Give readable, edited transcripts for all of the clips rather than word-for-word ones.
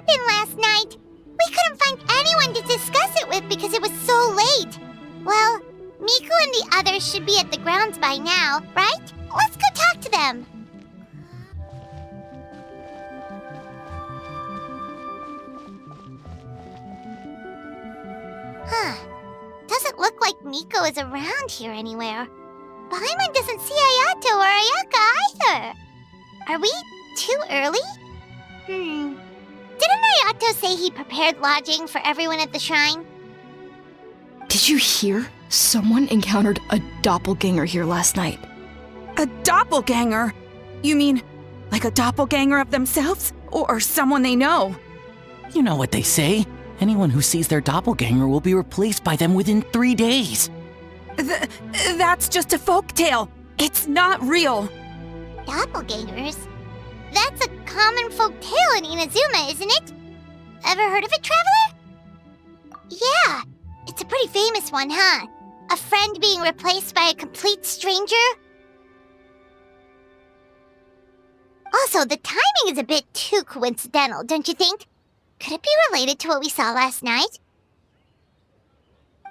happened last night. We couldn't find anyone to discuss it with because it was so late. Well, Miku and the others should be at the grounds by now, right? Let's go talk to them. Huh. Doesn't look like Miko is around here anywhere. Paimon doesn't see Ayato or Ayaka either. Are we too early? Didn't Ayato say he prepared lodging for everyone at the shrine? Did you hear? Someone encountered a doppelganger here last night. A doppelganger? You mean, like a doppelganger of themselves? Or someone they know? You know what they say. Anyone who sees their doppelganger will be replaced by them within 3 days. That's just a folktale. It's not real. Doppelgangers? That's a common folk tale in Inazuma, isn't it? Ever heard of it, Traveler? Yeah, it's a pretty famous one, huh? A friend being replaced by a complete stranger? Also, the timing is a bit too coincidental, don't you think? Could it be related to what we saw last night?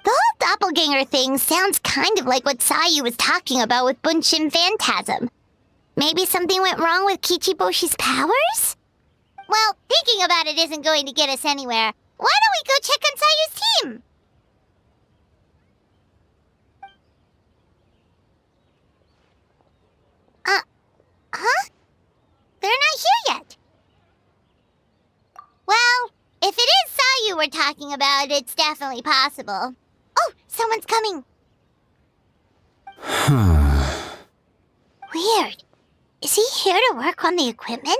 The whole doppelganger thing sounds kind of like what Sayu was talking about with Bunshin Phantasm. Maybe something went wrong with Kichiboshi's powers? Well, thinking about it isn't going to get us anywhere. Why don't we go check on Sayu's team? Huh? They're not here yet. Well, if it is Sayu we're talking about, it's definitely possible. Oh, someone's coming. Weird. Is he here to work on the equipment?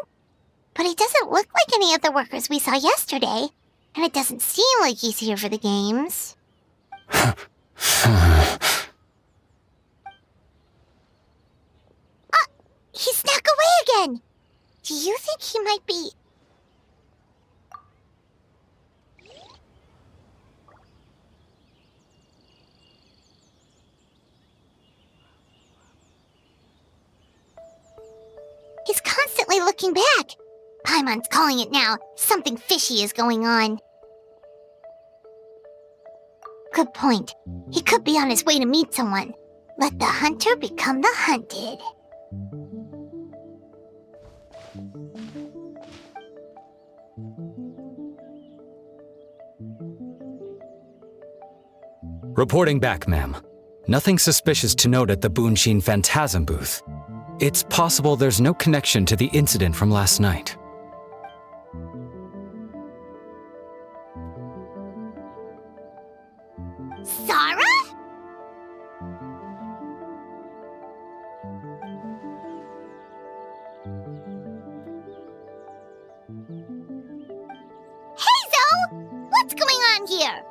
But he doesn't look like any of the workers we saw yesterday. And it doesn't seem like he's here for the games. He snuck away again! Do you think he might be... He's constantly looking back. Paimon's calling it now. Something fishy is going on. Good point. He could be on his way to meet someone. Let the hunter become the hunted. Reporting back, ma'am. Nothing suspicious to note at the Bunshin Phantasm booth. It's possible there's no connection to the incident from last night. Sarah? Hazel! What's going on here?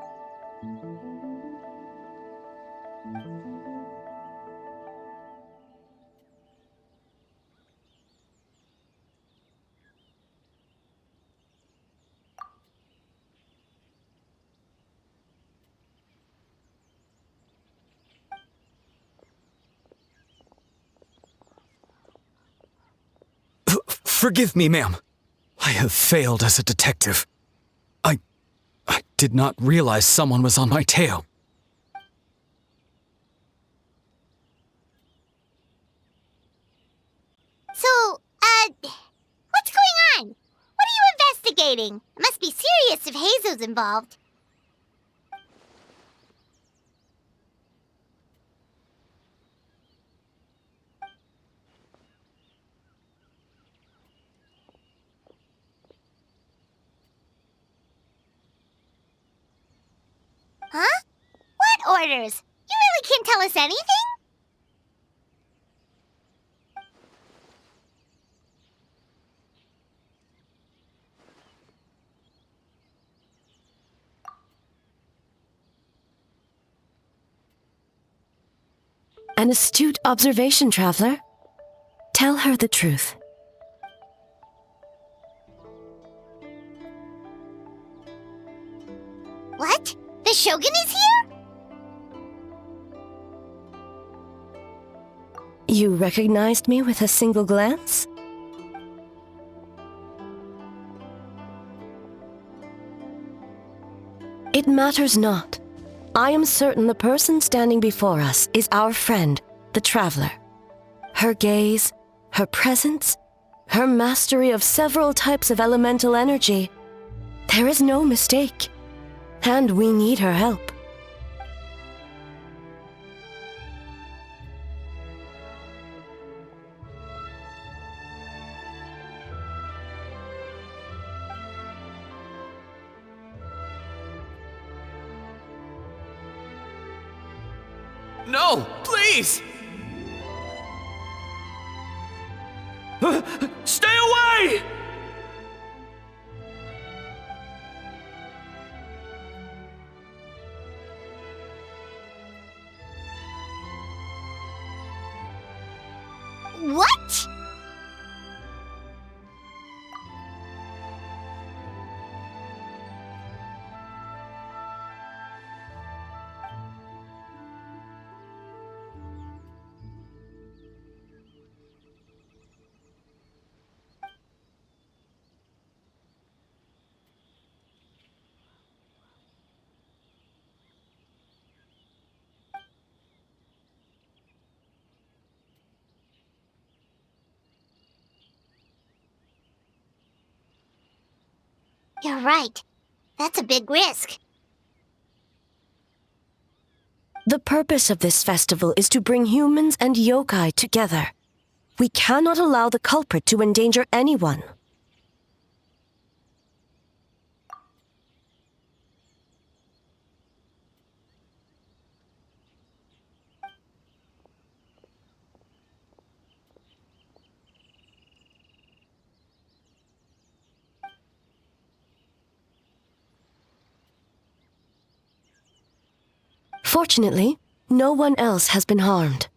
Forgive me, ma'am. I have failed as a detective. I did not realize someone was on my tail. So, what's going on? What are you investigating? It must be serious if Hazel's involved. Huh? What orders? You really can't tell us anything? An astute observation, Traveler. Tell her the truth. What? The Shogun is here? You recognized me with a single glance? It matters not. I am certain the person standing before us is our friend, the Traveler. Her gaze, her presence, her mastery of several types of elemental energy. There is no mistake. And we need her help. No, please! Stay away! What? You're right. That's a big risk. The purpose of this festival is to bring humans and yokai together. We cannot allow the culprit to endanger anyone. Fortunately, no one else has been harmed.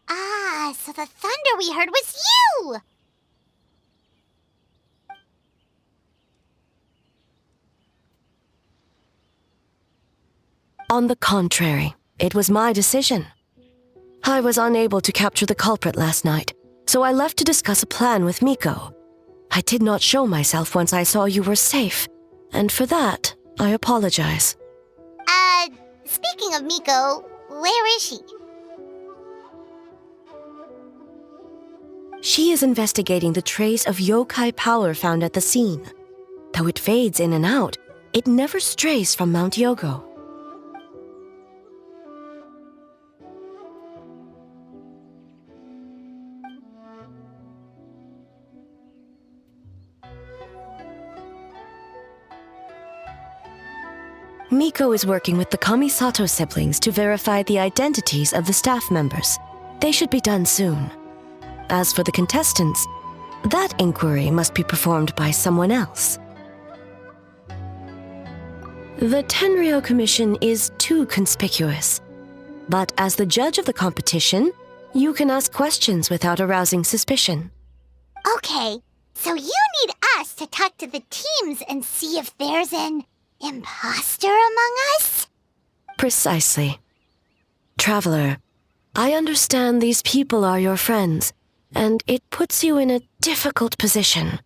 Ah, so the thunder we heard was you! On the contrary, it was my decision. I was unable to capture the culprit last night, so I left to discuss a plan with Miko. I did not show myself once I saw you were safe, and for that, I apologize. Speaking of Miko, where is she? She is investigating the trace of yokai power found at the scene. Though it fades in and out, it never strays from Mount Yogo. Miko is working with the Kamisato siblings to verify the identities of the staff members. They should be done soon. As for the contestants, that inquiry must be performed by someone else. The Tenryo Commission is too conspicuous. But as the judge of the competition, you can ask questions without arousing suspicion. Okay, so you need us to talk to the teams and see if there's an imposter among us? Precisely. Traveler, I understand these people are your friends, and it puts you in a difficult position.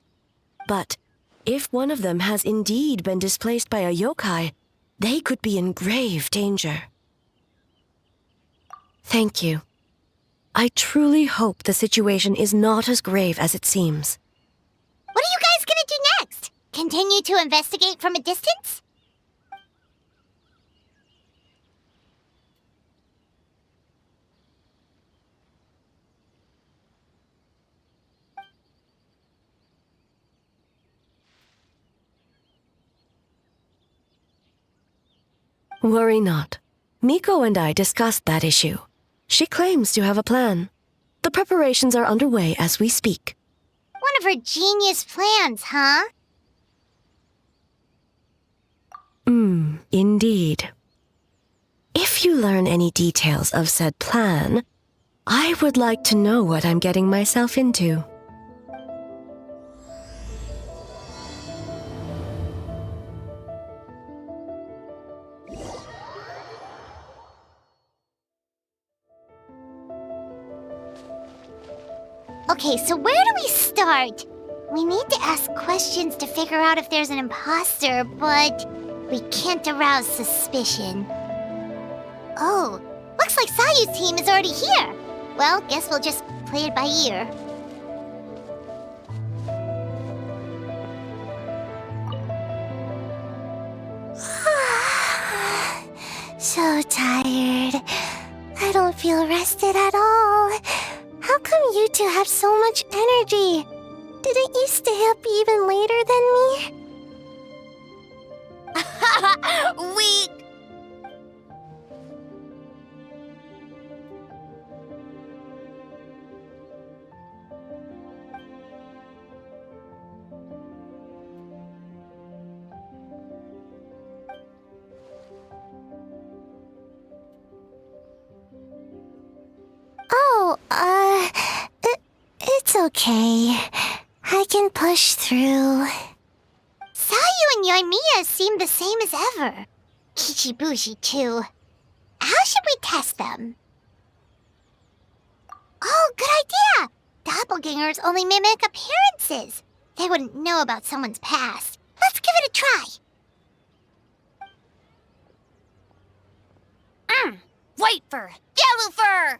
But if one of them has indeed been displaced by a yokai, they could be in grave danger. Thank you. I truly hope the situation is not as grave as it seems. What are you guys gonna do next? Continue to investigate from a distance? Worry not. Miko and I discussed that issue. She claims to have a plan. The preparations are underway as we speak. One of her genius plans, huh? Indeed. If you learn any details of said plan, I would like to know what I'm getting myself into. Okay, so where do we start? We need to ask questions to figure out if there's an imposter, but we can't arouse suspicion. Oh, looks like Sayu's team is already here. Well, guess we'll just play it by ear. So tired. I don't feel rested at all. How come you two have so much energy? Didn't you stay up even later than me? Weak! Oh, it's okay. I can push through. Sayu and Yoimiya seem the same as ever. Kichibushi, too. How should we test them? Oh, good idea! Doppelgangers only mimic appearances. They wouldn't know about someone's past. Let's give it a try. White fur! Yellow fur!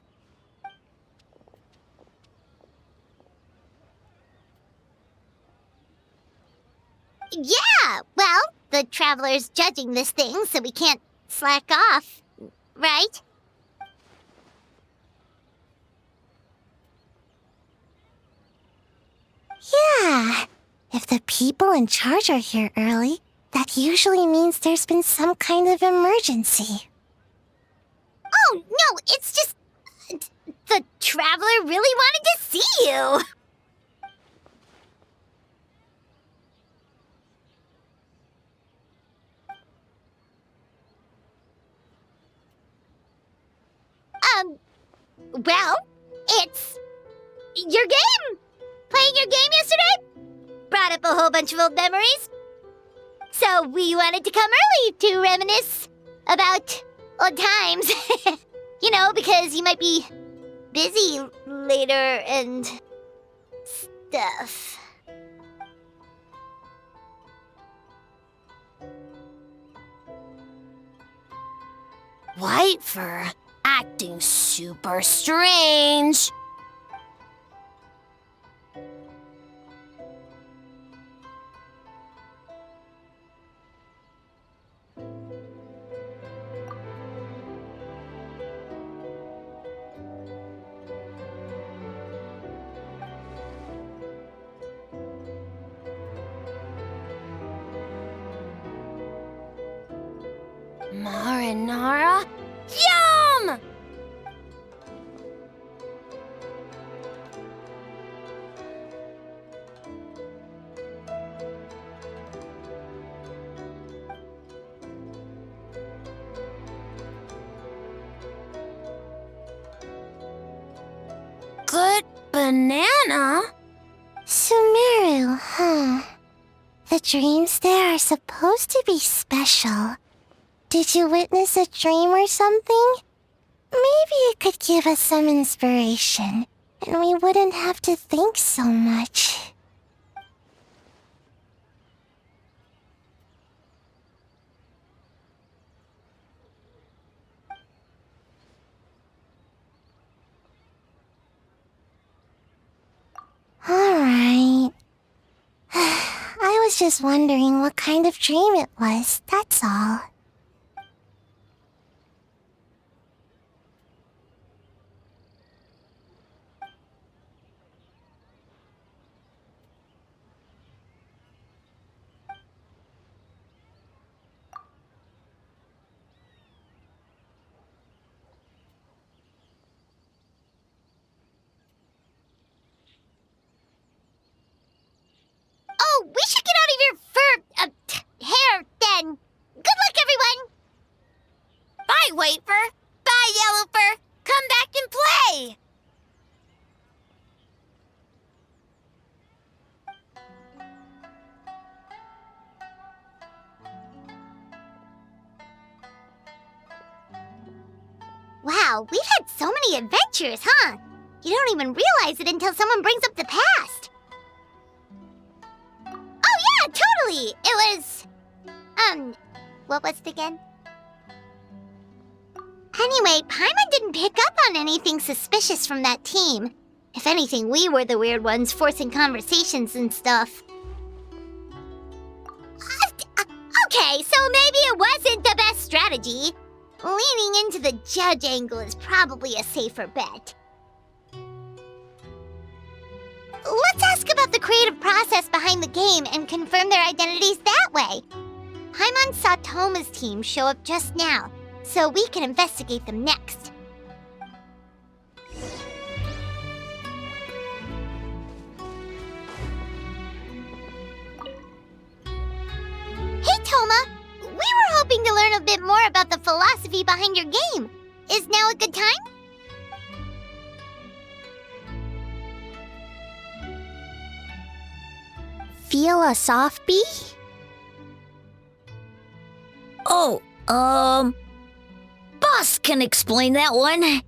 Yeah, well, the Traveler's judging this thing, so we can't slack off, right? Yeah, if the people in charge are here early, that usually means there's been some kind of emergency. Oh, no, it's just... the Traveler really wanted to see you! Well, it's your game! Playing your game yesterday? Brought up a whole bunch of old memories. So we wanted to come early to reminisce about old times. You know, because you might be busy later and stuff. White fur, acting super strange. Marinara? Yum! Good banana? Sumeru, huh? The dreams there are supposed to be special. Did you witness a dream or something? Maybe it could give us some inspiration, and we wouldn't have to think so much. Alright. I was just wondering what kind of dream it was, that's all. Oh, we should get out of your hair, then. Good luck, everyone! Bye, White fur. Bye, Yellow fur. Come back and play. Wow, we've had so many adventures, huh? You don't even realize it until someone brings up the past. really. It was... what was it again? Anyway, Paimon didn't pick up on anything suspicious from that team. If anything, we were the weird ones forcing conversations and stuff. Okay, so maybe it wasn't the best strategy. Leaning into the judge angle is probably a safer bet. Let's ask about the creative process behind the game and confirm their identities that way. Paimon saw Toma's team show up just now, so we can investigate them next. Hey, Toma! We were hoping to learn a bit more about the philosophy behind your game. Is now a good time? Philosophy? Oh, Boss can explain that one.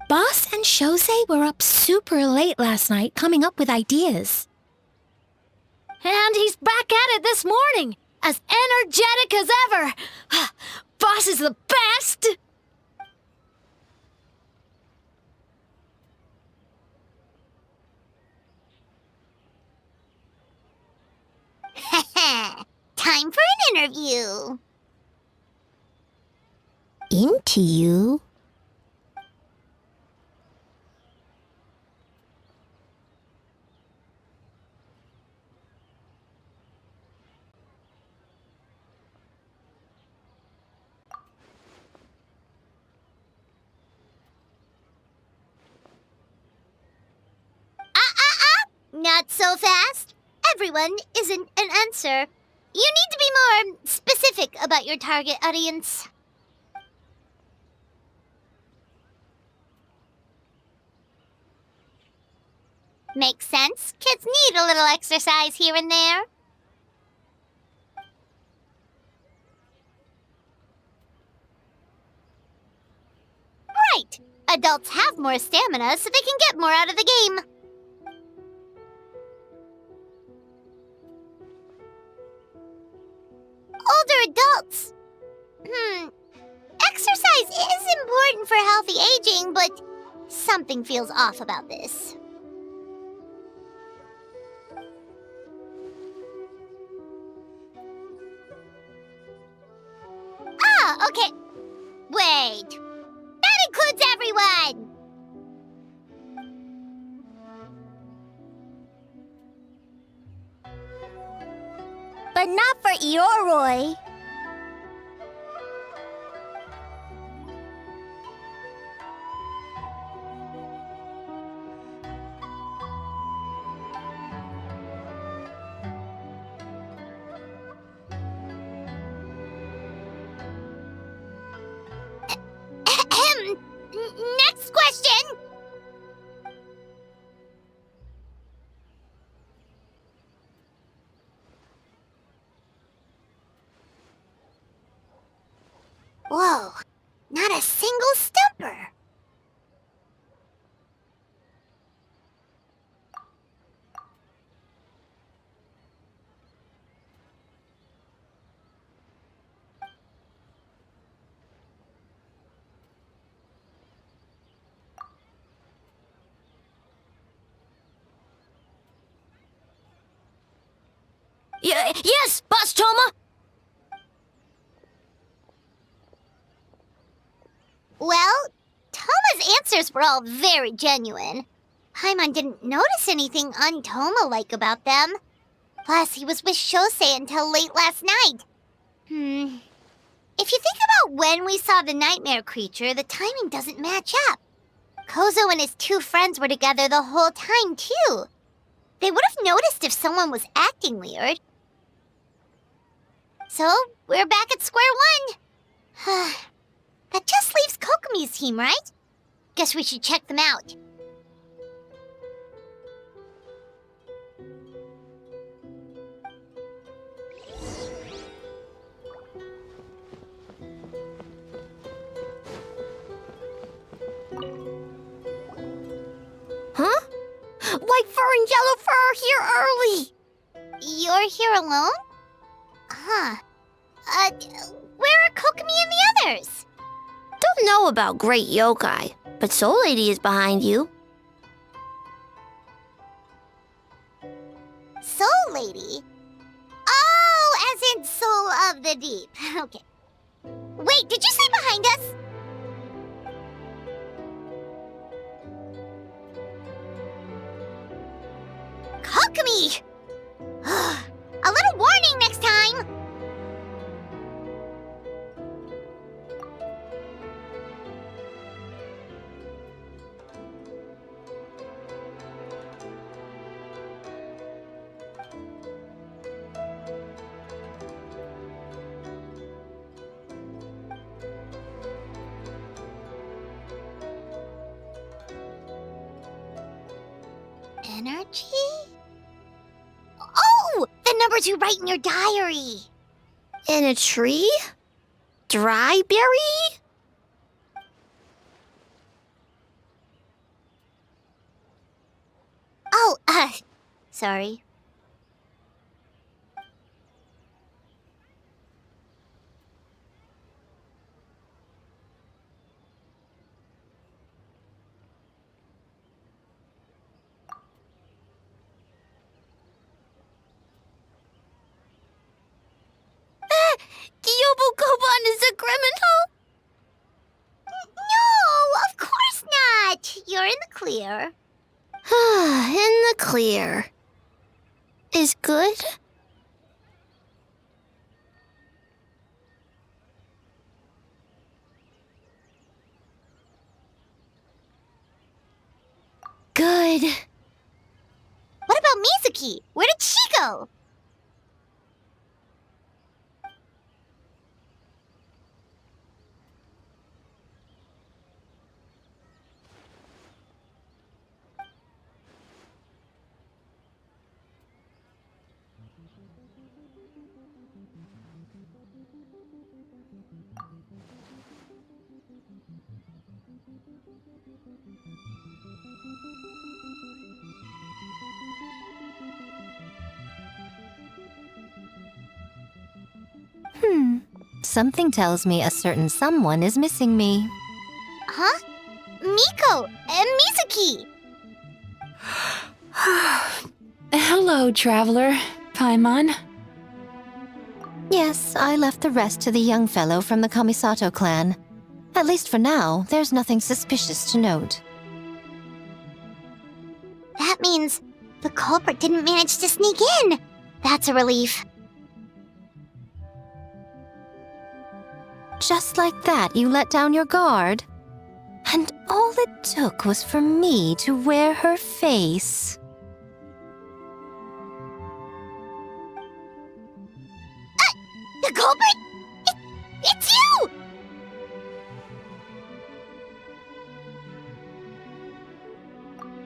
Boss and Shosei were up super late last night coming up with ideas. And he's back at it this morning, as energetic as ever. Boss is the best! Time for an interview. Into you? Not so fast. Everyone isn't an answer. You need to be more specific about your target audience. Makes sense. Kids need a little exercise here and there. Right. Adults have more stamina, so they can get more out of the game. Older adults. Exercise is important for healthy aging, but something feels off about this. Ah, okay. Wait. That includes everyone! But not for Ioroi. Next question! Whoa, not a single stumper. Yes, Boss Toma! Well, Toma's answers were all very genuine. Paimon didn't notice anything un-Toma-like about them. Plus, he was with Shosei until late last night. If you think about when we saw the nightmare creature, the timing doesn't match up. Kozo and his two friends were together the whole time, too. They would have noticed if someone was acting weird. So, we're back at square one. That just leaves Kokomi's team, right? Guess we should check them out. Huh? White fur and yellow fur are here early. You're here alone? Huh. Where are Kokomi and the others? Don't know about Great Yokai, but Soul Lady is behind you. Soul Lady? Oh, as in Soul of the Deep. Okay. Wait, did you say behind us? Kokomi! A little warning next time! Energy? Oh! The numbers you write in your diary! In a tree? Dryberry? Oh, sorry. Kyobo-Koban is a criminal? No, of course not! You're in the clear. In the clear. Is good? Good. What about Mizuki? Where did she go? Something tells me a certain someone is missing me. Huh? Miko and Mizuki! Hello, traveler. Paimon. Yes, I left the rest to the young fellow from the Kamisato clan. At least for now, there's nothing suspicious to note. That means the culprit didn't manage to sneak in. That's a relief. Just like that, you let down your guard? And all it took was for me to wear her face. The culprit? It's you!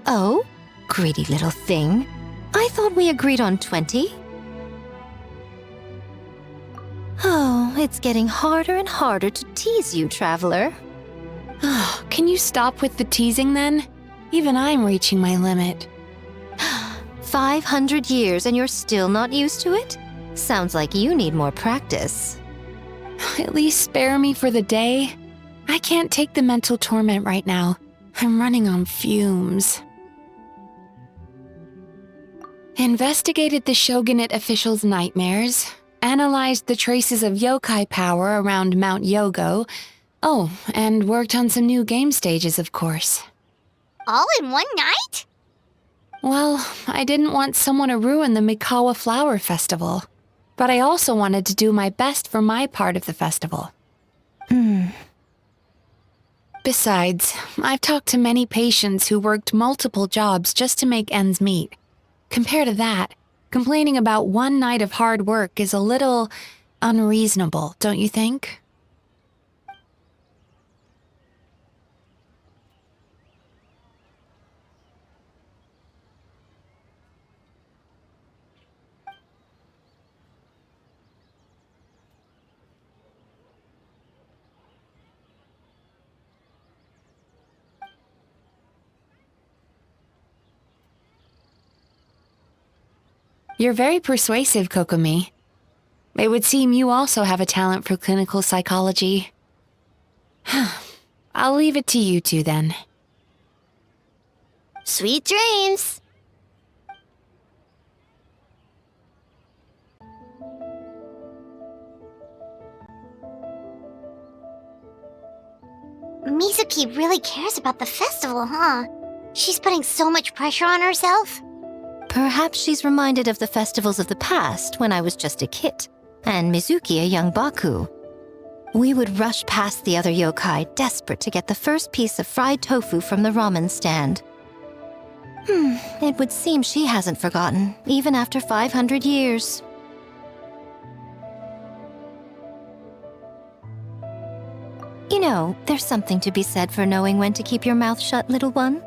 Oh? Greedy little thing. I thought we agreed on 20. Oh, it's getting harder and harder to tease you, traveler. Can you stop with the teasing then? Even I'm reaching my limit. 500 years and you're still not used to it? Sounds like you need more practice. At least spare me for the day. I can't take the mental torment right now. I'm running on fumes. Investigated the shogunate officials' nightmares, analyzed the traces of yokai power around Mount Yogo. Oh, and worked on some new game stages, of course. All in one night? Well, I didn't want someone to ruin the Mikawa Flower Festival. But I also wanted to do my best for my part of the festival. Besides, I've talked to many patients who worked multiple jobs just to make ends meet. Compared to that, complaining about one night of hard work is a little unreasonable, don't you think? You're very persuasive, Kokomi. It would seem you also have a talent for clinical psychology. I'll leave it to you two then. Sweet dreams! Mizuki really cares about the festival, huh? She's putting so much pressure on herself. Perhaps she's reminded of the festivals of the past when I was just a kid, and Mizuki a young Baku. We would rush past the other yokai, desperate to get the first piece of fried tofu from the ramen stand. It would seem she hasn't forgotten, even after 500 years. You know, there's something to be said for knowing when to keep your mouth shut, little one.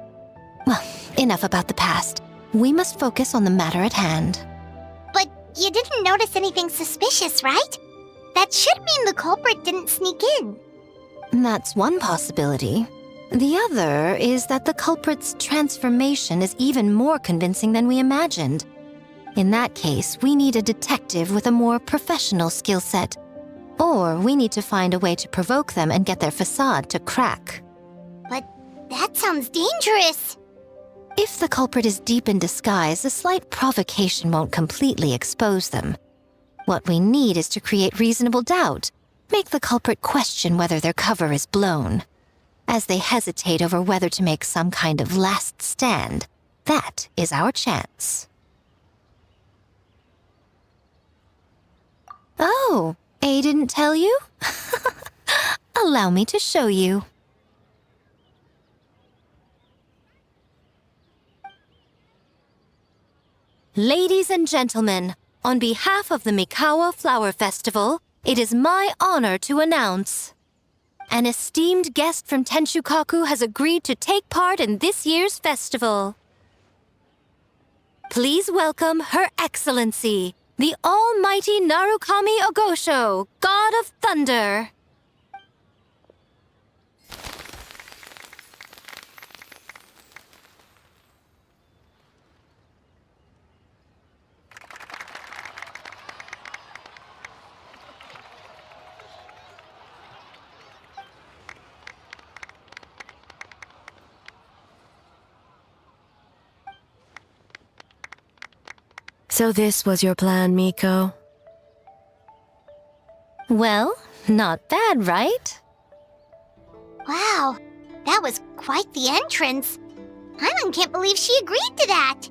Well, enough about the past. We must focus on the matter at hand. But you didn't notice anything suspicious, right? That should mean the culprit didn't sneak in. That's one possibility. The other is that the culprit's transformation is even more convincing than we imagined. In that case, we need a detective with a more professional skill set. Or we need to find a way to provoke them and get their facade to crack. But that sounds dangerous. If the culprit is deep in disguise, a slight provocation won't completely expose them. What we need is to create reasonable doubt, make the culprit question whether their cover is blown. As they hesitate over whether to make some kind of last stand, that is our chance. Oh, A didn't tell you? Allow me to show you. Ladies and gentlemen, on behalf of the Mikawa Flower Festival, it is my honor to announce an esteemed guest from Tenshukaku has agreed to take part in this year's festival. Please welcome Her Excellency, the Almighty Narukami Ogosho, God of Thunder. So this was your plan, Miko? Well, not bad, right? Wow, that was quite the entrance. Paimon can't believe she agreed to that.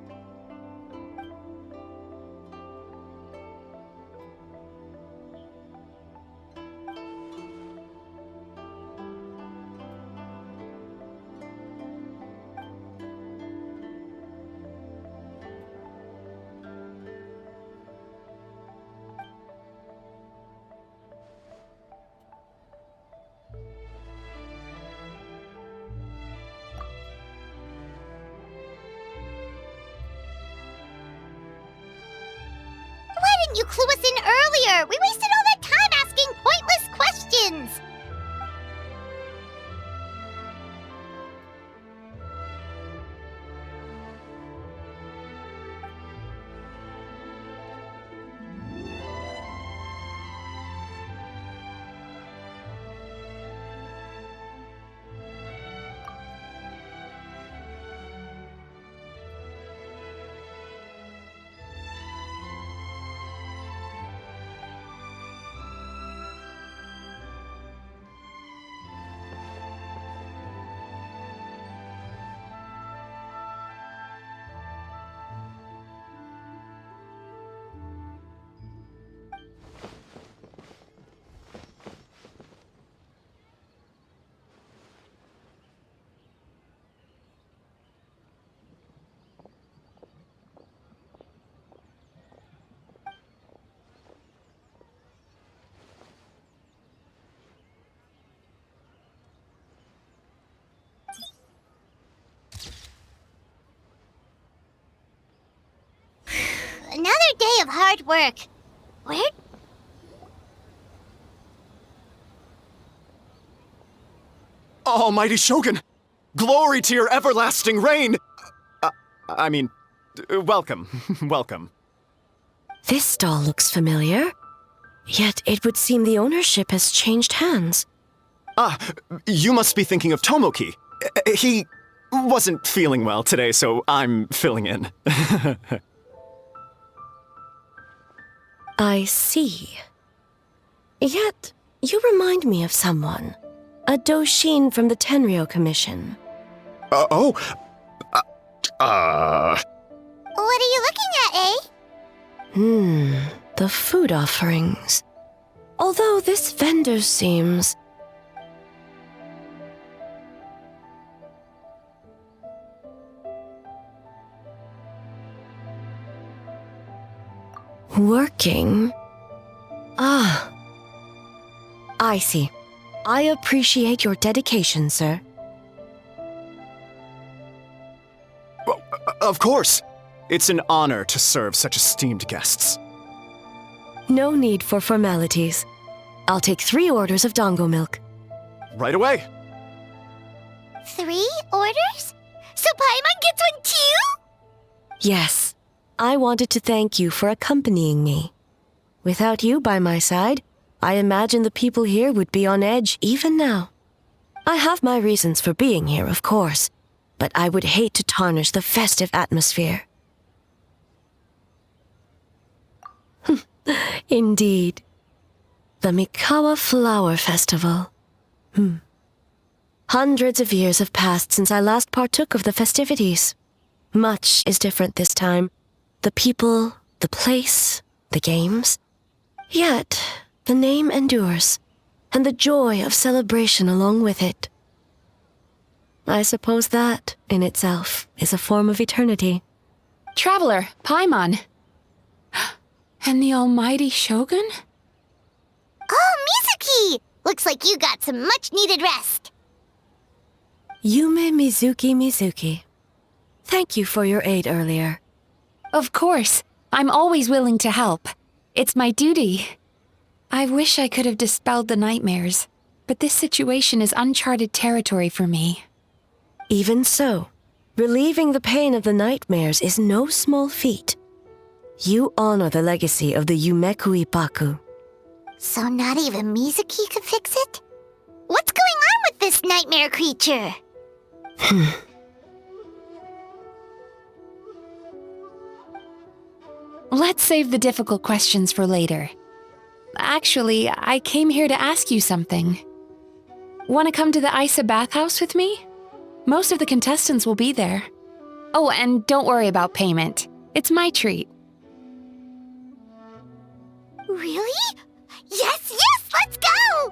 Why didn't you clue us in earlier? We wasted all that time asking pointless questions. Another day of hard work. Where? Almighty Shogun! Glory to your everlasting reign! Welcome. Welcome. This doll looks familiar. Yet it would seem the ownership has changed hands. Ah, you must be thinking of Tomoki. He wasn't feeling well today, so I'm filling in. I see. Yet, you remind me of someone. A Doshin from the Tenryo Commission. What are you looking at, eh? The food offerings. Although this vendor seems... working? Ah. I see. I appreciate your dedication, sir. Of course. It's an honor to serve such esteemed guests. No need for formalities. I'll take 3 orders of dango milk. Right away. 3 orders? So Paimon gets one too? Yes. I wanted to thank you for accompanying me. Without you by my side, I imagine the people here would be on edge even now. I have my reasons for being here, of course, but I would hate to tarnish the festive atmosphere. Indeed. The Mikawa Flower Festival. Hundreds of years have passed since I last partook of the festivities. Much is different this time. The people, the place, the games. Yet, the name endures, and the joy of celebration along with it. I suppose that, in itself, is a form of eternity. Traveler, Paimon. And the almighty Shogun? Oh, Mizuki! Looks like you got some much-needed rest. Yume Mizuki. Thank you for your aid earlier. Of course. I'm always willing to help. It's my duty. I wish I could have dispelled the nightmares, but this situation is uncharted territory for me. Even so, relieving the pain of the nightmares is no small feat. You honor the legacy of the Yumekui Baku. So not even Mizuki could fix it? What's going on with this nightmare creature? Let's save the difficult questions for later. Actually, I came here to ask you something. Want to come to the Isa bathhouse with me? Most of the contestants will be there. Oh, and don't worry about payment. It's my treat. Really? Yes, let's go!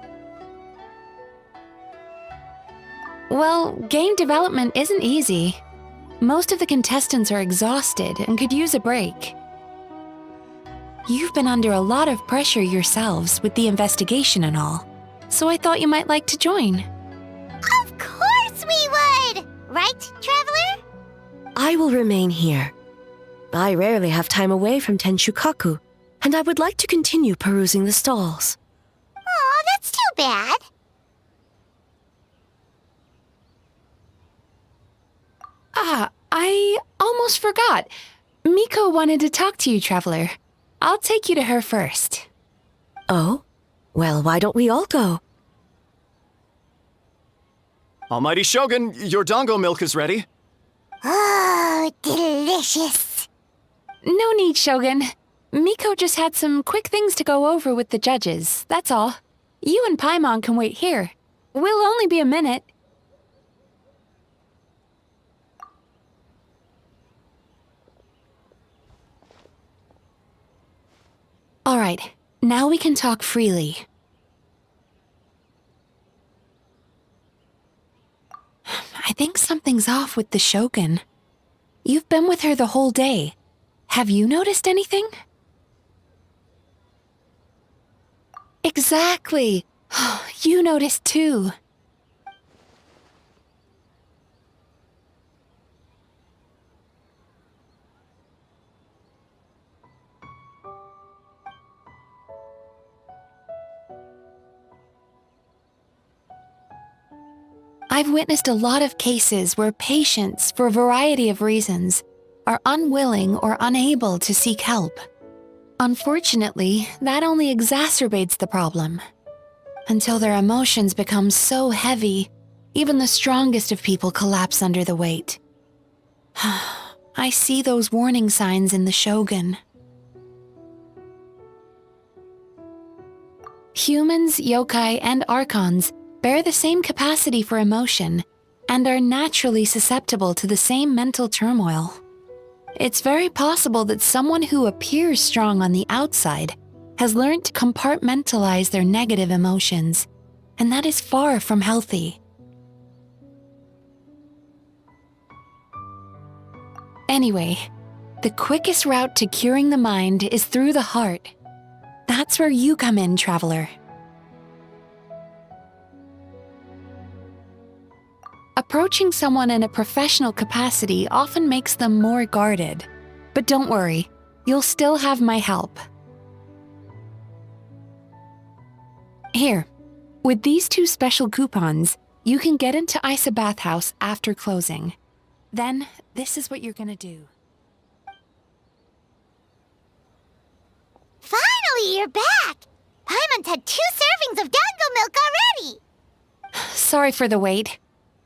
Well, game development isn't easy. Most of the contestants are exhausted and could use a break. You've been under a lot of pressure yourselves with the investigation and all, so I thought you might like to join. Of course we would! Right, Traveler? I will remain here. I rarely have time away from Tenshukaku, and I would like to continue perusing the stalls. Aw, that's too bad. I almost forgot. Miko wanted to talk to you, Traveler. I'll take you to her first. Oh? Well, why don't we all go? Almighty Shogun, your dango milk is ready. Oh, delicious. No need, Shogun. Miko just had some quick things to go over with the judges, that's all. You and Paimon can wait here. We'll only be a minute. All right, now we can talk freely. I think something's off with the Shogun. You've been with her the whole day. Have you noticed anything? Exactly. You noticed too. I've witnessed a lot of cases where patients, for a variety of reasons, are unwilling or unable to seek help. Unfortunately, that only exacerbates the problem. Until their emotions become so heavy, even the strongest of people collapse under the weight. I see those warning signs in the Shogun. Humans, yokai, and archons bear the same capacity for emotion and are naturally susceptible to the same mental turmoil. It's very possible that someone who appears strong on the outside has learned to compartmentalize their negative emotions, and that is far from healthy. Anyway, the quickest route to curing the mind is through the heart. That's where you come in, traveler. Approaching someone in a professional capacity often makes them more guarded. But don't worry, you'll still have my help. Here, with these 2 special coupons, you can get into Isa Bathhouse after closing. Then, this is what you're gonna do. Finally, you're back! Paimon's had 2 servings of dango milk already! Sorry for the wait.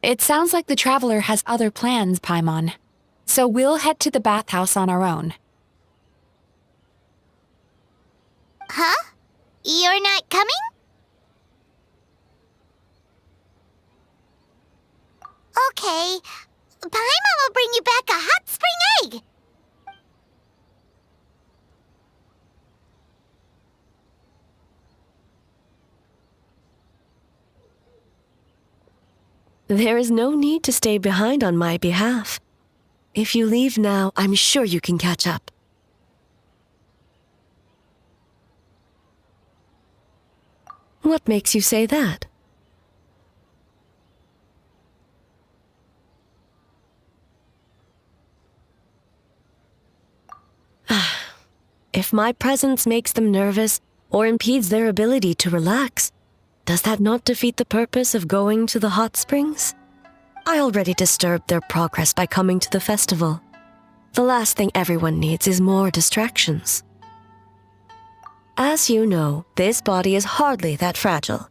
It sounds like the traveler has other plans, Paimon. So we'll head to the bathhouse on our own. Huh? You're not coming? Okay. Paimon will bring you back a hot spring egg! There is no need to stay behind on my behalf. If you leave now, I'm sure you can catch up. What makes you say that? If my presence makes them nervous or impedes their ability to relax, does that not defeat the purpose of going to the hot springs? I already disturbed their progress by coming to the festival. The last thing everyone needs is more distractions. As you know, this body is hardly that fragile.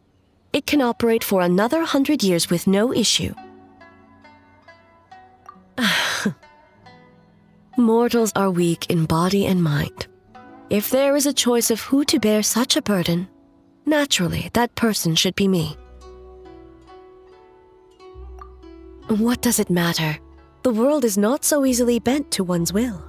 It can operate for another 100 years with no issue. Mortals are weak in body and mind. If there is a choice of who to bear such a burden, naturally, that person should be me. What does it matter? The world is not so easily bent to one's will.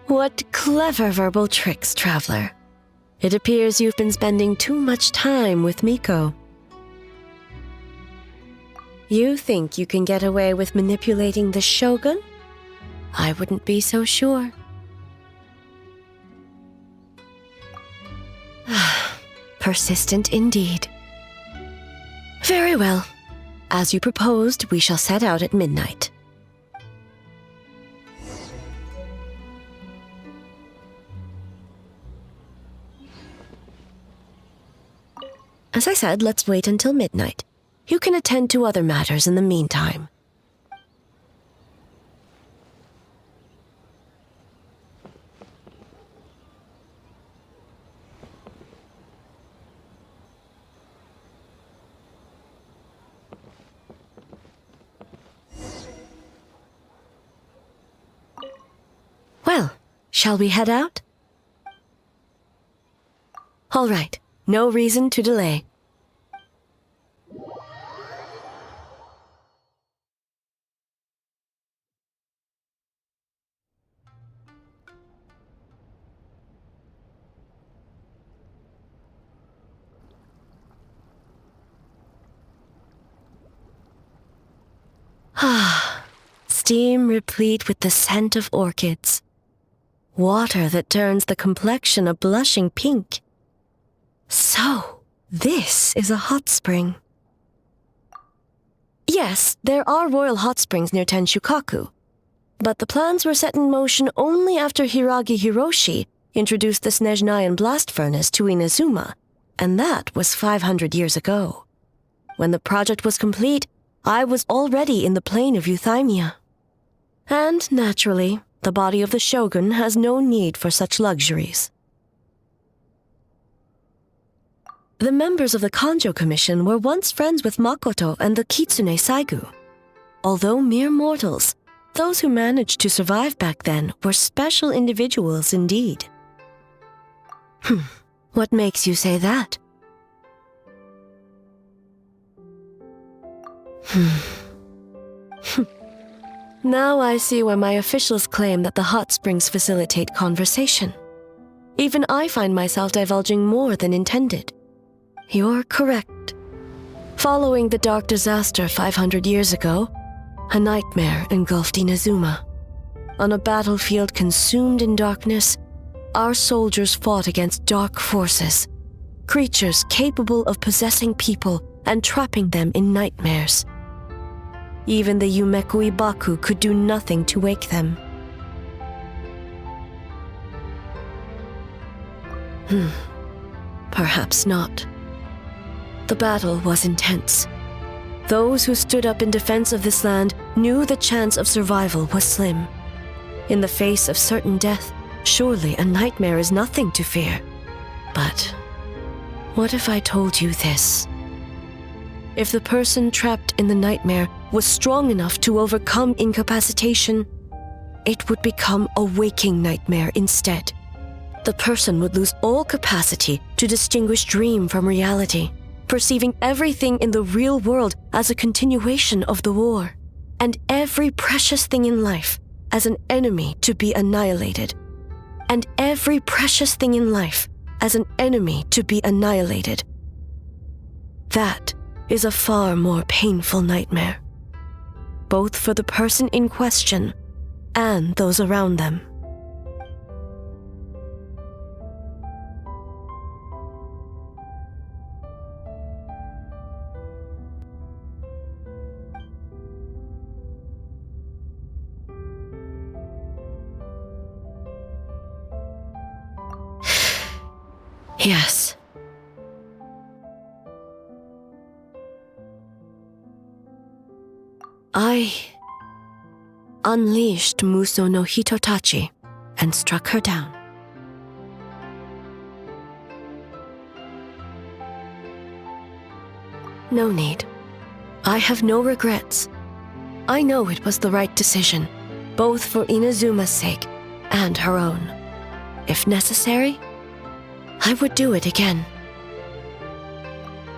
What clever verbal tricks, traveler. It appears you've been spending too much time with Miko. You think you can get away with manipulating the Shogun? I wouldn't be so sure. Persistent indeed. Very well. As you proposed, we shall set out at midnight. As I said, let's wait until midnight. You can attend to other matters in the meantime. Well, shall we head out? All right, no reason to delay. Steam replete with the scent of orchids. Water that turns the complexion a blushing pink. So, this is a hot spring. Yes, there are royal hot springs near Tenshukaku, but the plans were set in motion only after Hiragi Hiroshi introduced the Snezhnayan blast furnace to Inazuma, and that was 500 years ago. When the project was complete, I was already in the plane of euthymia. And naturally, the body of the shogun has no need for such luxuries. The members of the Kanjo Commission were once friends with Makoto and the Kitsune Saigu. Although mere mortals, those who managed to survive back then were special individuals indeed. What makes you say that? Now I see why my officials claim that the hot springs facilitate conversation. Even I find myself divulging more than intended. You're correct. Following the dark disaster 500 years ago, a nightmare engulfed Inazuma. On a battlefield consumed in darkness, our soldiers fought against dark forces, creatures capable of possessing people and trapping them in nightmares. Even the Yumekui Baku could do nothing to wake them. Perhaps not. The battle was intense. Those who stood up in defense of this land knew the chance of survival was slim. In the face of certain death, surely a nightmare is nothing to fear. But what if I told you this? If the person trapped in the nightmare was strong enough to overcome incapacitation, it would become a waking nightmare instead. The person would lose all capacity to distinguish dream from reality, perceiving everything in the real world as a continuation of the war, and every precious thing in life as an enemy to be annihilated, and every precious thing in life as an enemy to be annihilated. That is a far more painful nightmare, both for the person in question and those around them. Yes. I unleashed Muso no Hitotachi and struck her down. No need. I have no regrets. I know it was the right decision, both for Inazuma's sake and her own. If necessary, I would do it again.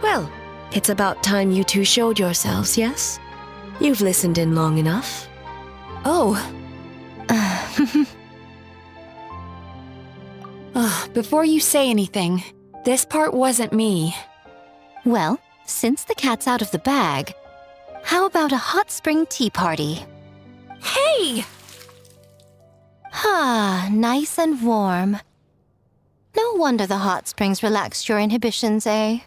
Well, it's about time you two showed yourselves, yes? You've listened in long enough. Oh. Before you say anything, this part wasn't me. Well, since the cat's out of the bag, how about a hot spring tea party? Hey! Ah, nice and warm. No wonder the hot springs relaxed your inhibitions, eh?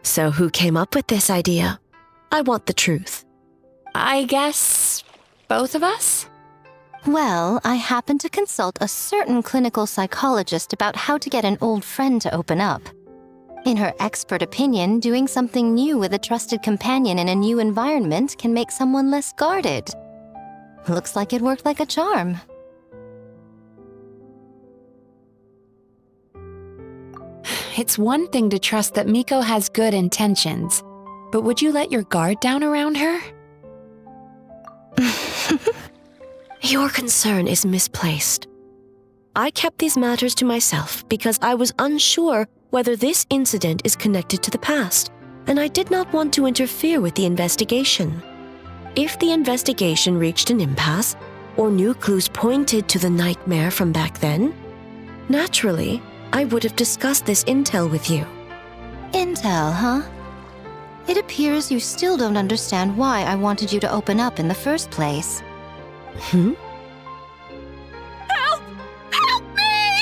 So who came up with this idea? I want the truth. I guess both of us? Well, I happened to consult a certain clinical psychologist about how to get an old friend to open up. In her expert opinion, doing something new with a trusted companion in a new environment can make someone less guarded. Looks like it worked like a charm. It's one thing to trust that Miko has good intentions, but would you let your guard down around her? Your concern is misplaced. I kept these matters to myself because I was unsure whether this incident is connected to the past, and I did not want to interfere with the investigation. If the investigation reached an impasse, or new clues pointed to the nightmare from back then, naturally, I would have discussed this intel with you. Intel, huh? It appears you still don't understand why I wanted you to open up in the first place. Help! Help me!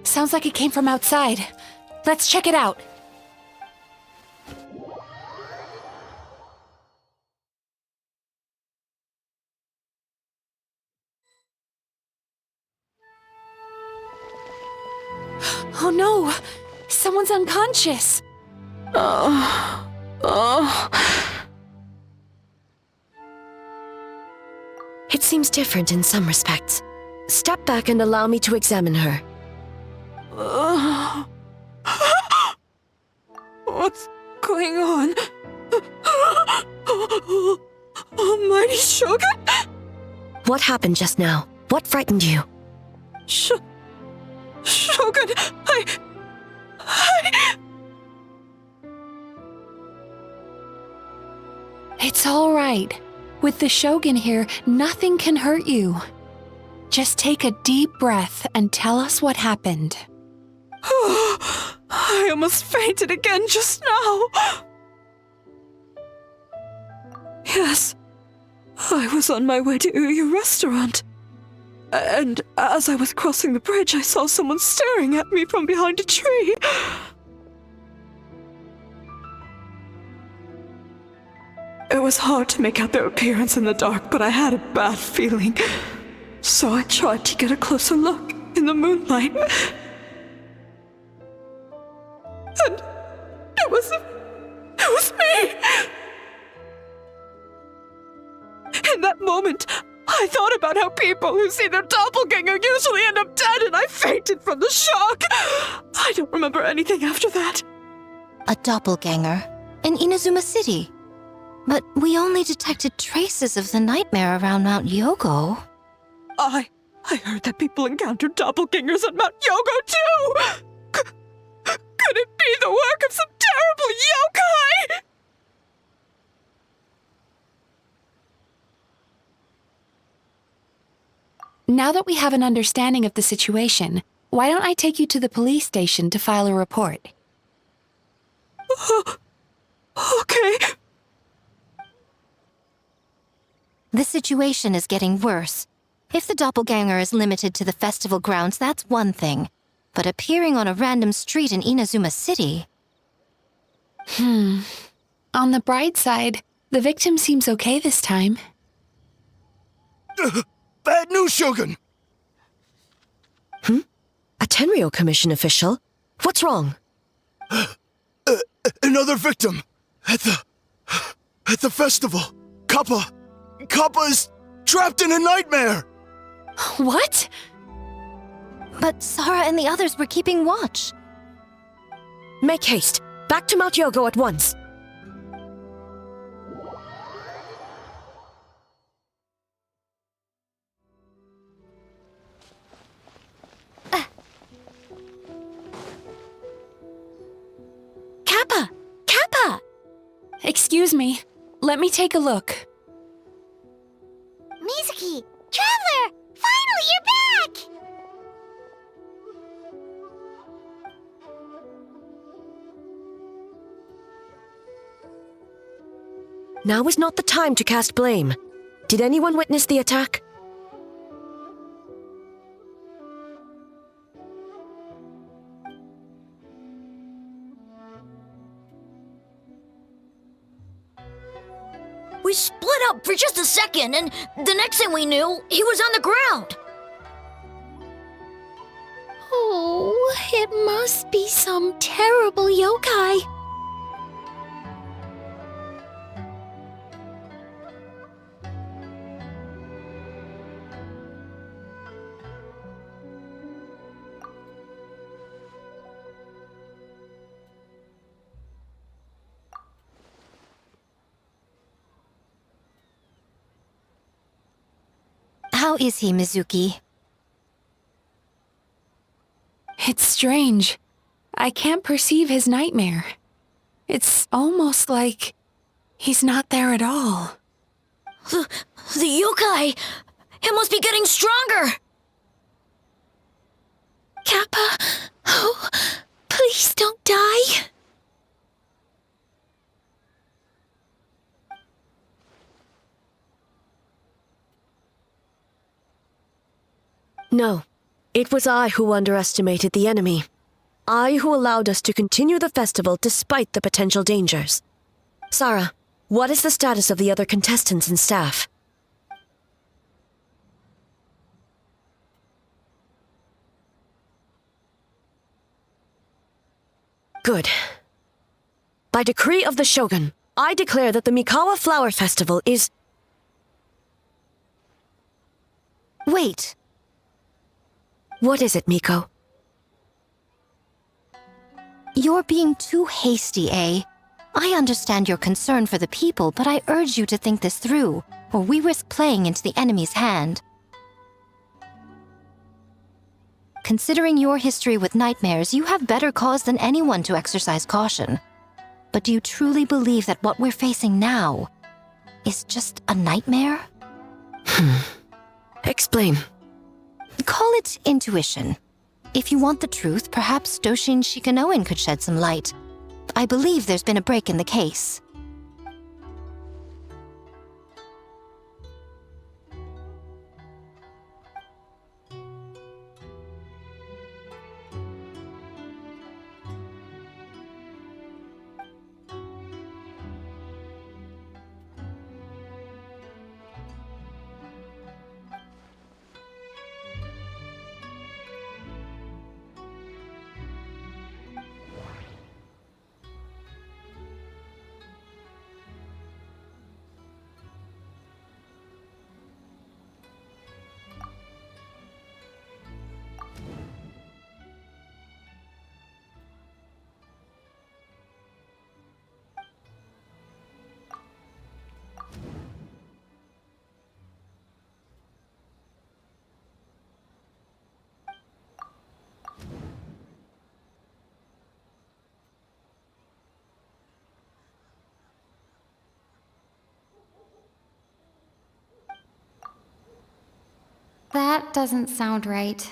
Sounds like it came from outside. Let's check it out. Oh no! Someone's unconscious! It seems different in some respects. Step back and allow me to examine her. What's going on? Almighty Shogun? What happened just now? What frightened you? Shogun, It's all right. With the Shogun here, nothing can hurt you. Just take a deep breath and tell us what happened. I almost fainted again just now. Yes, I was on my way to Uyu restaurant. And as I was crossing the bridge, I saw someone staring at me from behind a tree. It was hard to make out their appearance in the dark, but I had a bad feeling. So I tried to get a closer look in the moonlight. And it was me! In that moment, I thought about how people who see their doppelganger usually end up dead, and I fainted from the shock. I don't remember anything after that. A doppelganger in Inazuma City. But we only detected traces of the nightmare around Mount Yogo. I heard that people encountered doppelgangers at Mount Yogo too! Could it be the work of some terrible yokai? Now that we have an understanding of the situation, why don't I take you to the police station to file a report? Okay. The situation is getting worse. If the doppelganger is limited to the festival grounds, that's one thing. But appearing on a random street in Inazuma City... On the bright side, the victim seems okay this time. Bad news, Shogun! A Tenryo Commission official? What's wrong? Another victim! At the festival! Kappa is trapped in a nightmare! What? But Sara and the others were keeping watch. Make haste. Back to Mount Yogo at once. Kappa! Kappa! Excuse me. Let me take a look. Mizuki! Traveler! Finally, you're back! Now is not the time to cast blame. Did anyone witness the attack? We split up for just a second, and the next thing we knew, he was on the ground. Oh, it must be some terrible yokai. How is he, Mizuki? It's strange. I can't perceive his nightmare. It's almost like he's not there at all. The yokai! It must be getting stronger! Kappa, oh, please don't die. No. It was I who underestimated the enemy. I who allowed us to continue the festival despite the potential dangers. Sara, what is the status of the other contestants and staff? Good. By decree of the Shogun, I declare that the Mikawa Flower Festival is... Wait. What is it, Miko? You're being too hasty, eh? I understand your concern for the people, but I urge you to think this through, or we risk playing into the enemy's hand. Considering your history with nightmares, you have better cause than anyone to exercise caution. But do you truly believe that what we're facing now is just a nightmare? Explain. Call it intuition. If you want the truth, perhaps Doshin Shikanoin could shed some light. I believe there's been a break in the case. That doesn't sound right.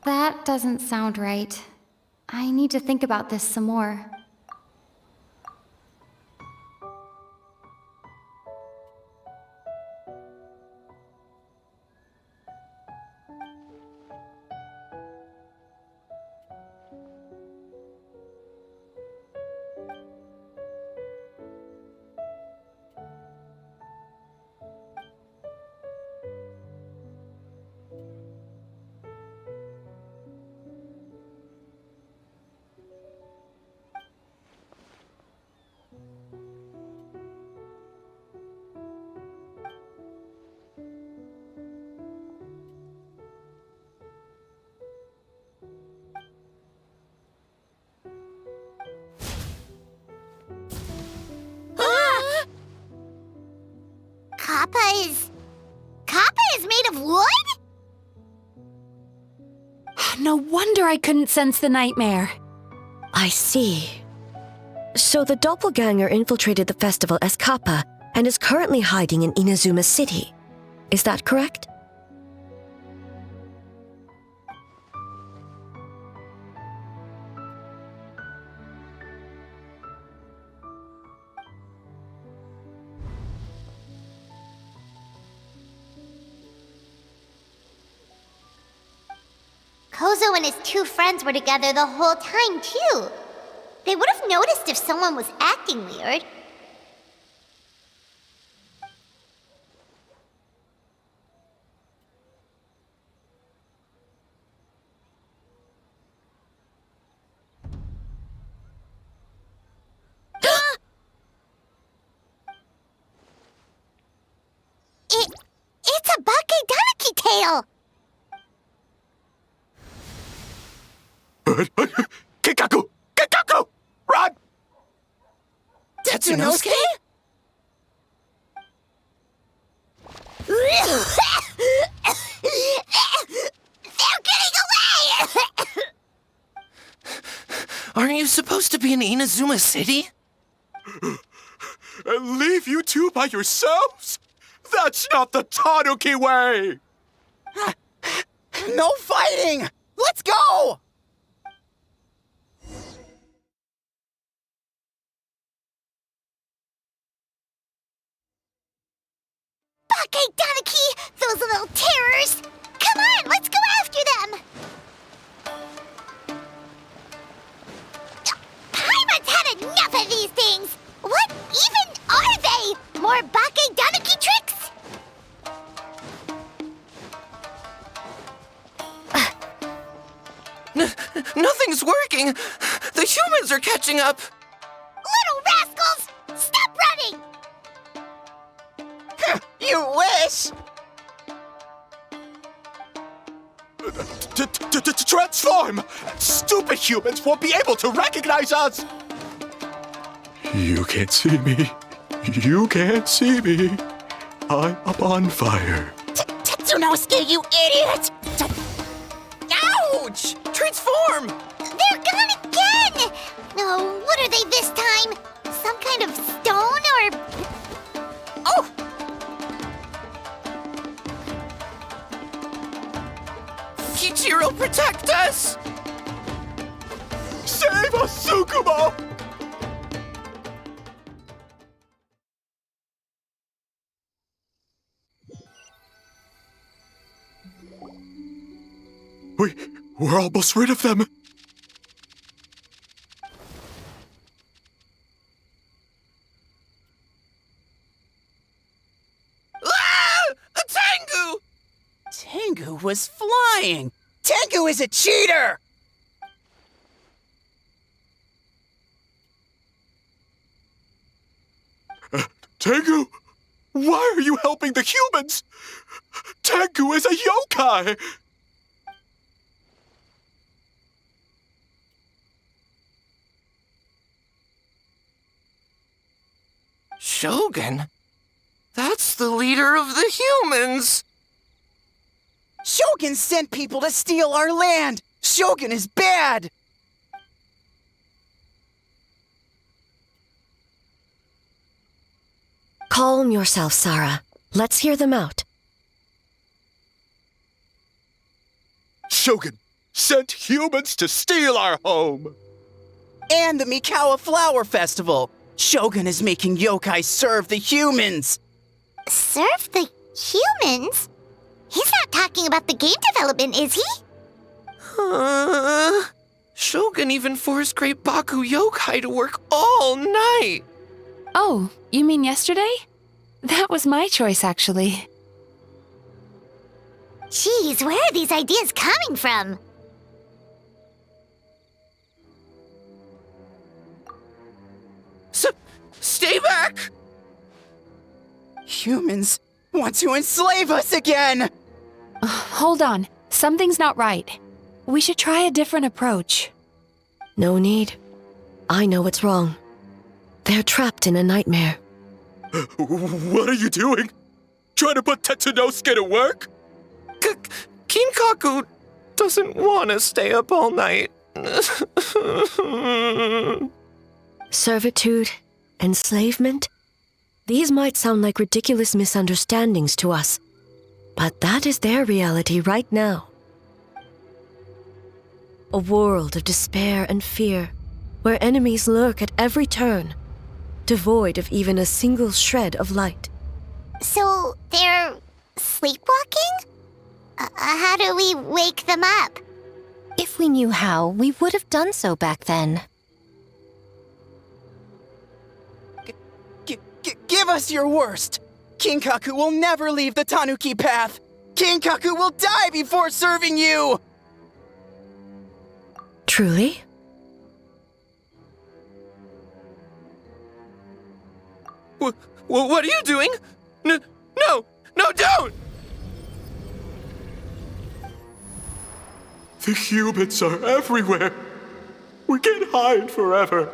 That doesn't sound right. I need to think about this some more. Kappa is made of wood? No wonder I couldn't sense the nightmare. I see. So the doppelganger infiltrated the festival as Kappa and is currently hiding in Inazuma City. Is that correct? Kozo and his two friends were together the whole time, too. They would have noticed if someone was acting weird. It's a Bakeganeki tail! Kikaku! Kikaku! Run! Tetsunosuke? be in Inazuma City? And leave you two by yourselves? That's not the Tanuki way! No fighting! Let's go! Okay, Tanuki! Those little terrors! Come on, let's go after them! Paimon's had enough of these things! What even are they? More Bake Tanuki tricks? Nothing's working! The humans are catching up! Little rascals! Stop running! You wish! Transform! Stupid humans won't be able to recognize us! You can't see me. You can't see me. I'm up on fire. Tetsunosuke, you idiot! Ouch! Transform! They're gone again! Oh, what are they this time? Some kind of stone or... Oh! Kichiro, protect us! Save us, Tsukumo! We're almost rid of them. Ah! A Tengu! Tengu was flying! Tengu is a cheater! Tengu, why are you helping the humans? Tengu is a yokai! Shogun? That's the leader of the humans! Shogun sent people to steal our land! Shogun is bad! Calm yourself, Sarah. Let's hear them out. Shogun sent humans to steal our home! And the Mikawa Flower Festival! Shogun is making yokai serve the humans! Serve the humans? He's not talking about the game development, is he? Shogun even forced Great Baku Yokai to work all night! Oh, you mean yesterday? That was my choice, actually. Jeez, where are these ideas coming from? Stay back! Humans want to enslave us again! Hold on. Something's not right. We should try a different approach. No need. I know what's wrong. They're trapped in a nightmare. What are you doing? Trying to put Tetsunosuke to work? Kinkaku doesn't want to stay up all night. Servitude, enslavement? These might sound like ridiculous misunderstandings to us, but that is their reality right now. A world of despair and fear, where enemies lurk at every turn, devoid of even a single shred of light. So, they're sleepwalking? How do we wake them up? If we knew how, we would have done so back then. Give us your worst! Kinkaku will never leave the Tanuki path! Kinkaku will die before serving you! Truly? What are you doing? No, don't! The humans are everywhere. We can't hide forever.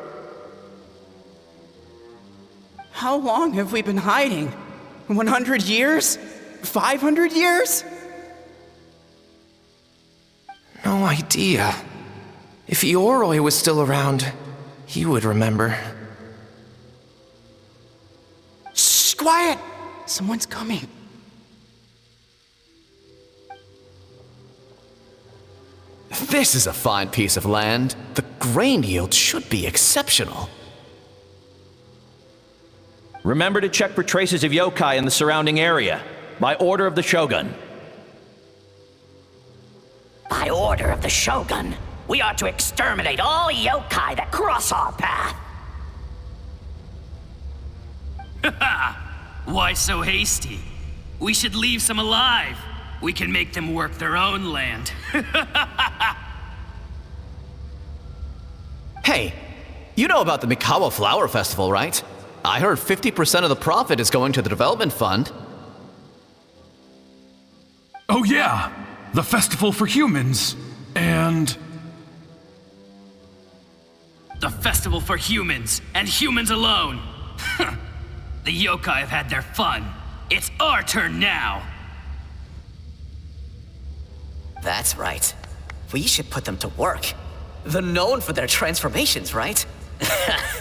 How long have we been hiding? 100 years? 500 years? No idea. If Ioroi was still around, he would remember. Shh, quiet! Someone's coming. This is a fine piece of land. The grain yield should be exceptional. Remember to check for traces of yokai in the surrounding area, by order of the Shogun. By order of the Shogun, we are to exterminate all yokai that cross our path. Why so hasty? We should leave some alive. We can make them work their own land. Hey, you know about the Mikawa Flower Festival, right? I heard 50% of the profit is going to the development fund. Oh yeah, the festival for humans. And... The festival for humans, and humans alone. The yokai have had their fun. It's our turn now. That's right. We should put them to work. They're known for their transformations, right?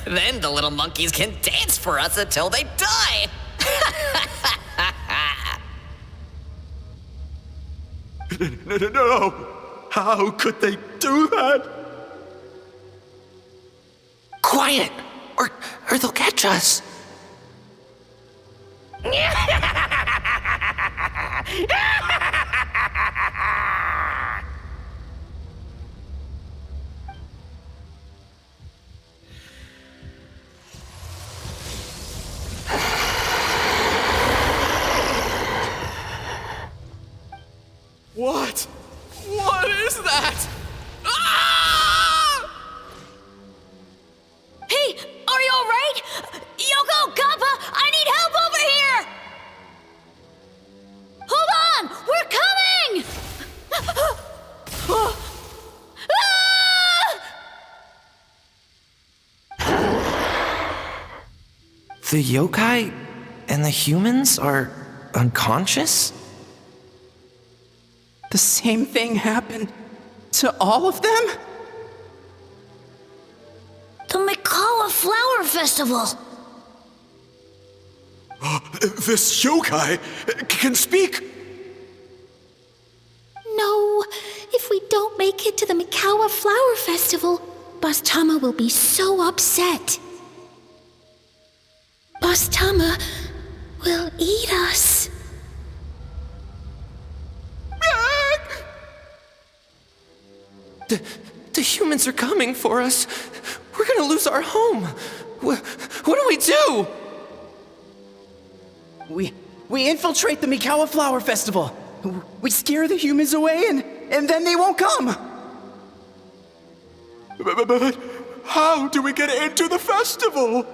Then the little monkeys can dance for us until they die! No! How could they do that? Quiet, or they'll catch us. What? What is that? Ah! Hey, are you alright? Yoko, Kappa, I need help over here! Hold on! We're coming! The yokai and the humans are unconscious? The same thing happened to all of them? The Mikawa Flower Festival! This yokai can speak! No, if we don't make it to the Mikawa Flower Festival, Boss Tama will be so upset. Boss Tama will eat us. The humans are coming for us. We're gonna lose our home. What do we do? We infiltrate the Mikawa Flower Festival. We scare the humans away and then they won't come. But how do we get into the festival?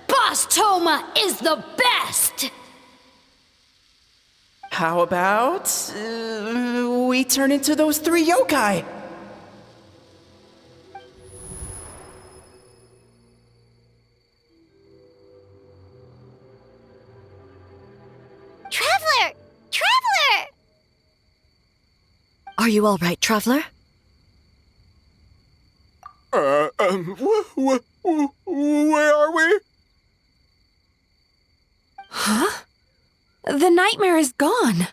Boss Toma is the best! How about we turn into those 3 yokai? Traveler! Traveler! Are you all right, Traveler? Where are we? Huh? The nightmare is gone.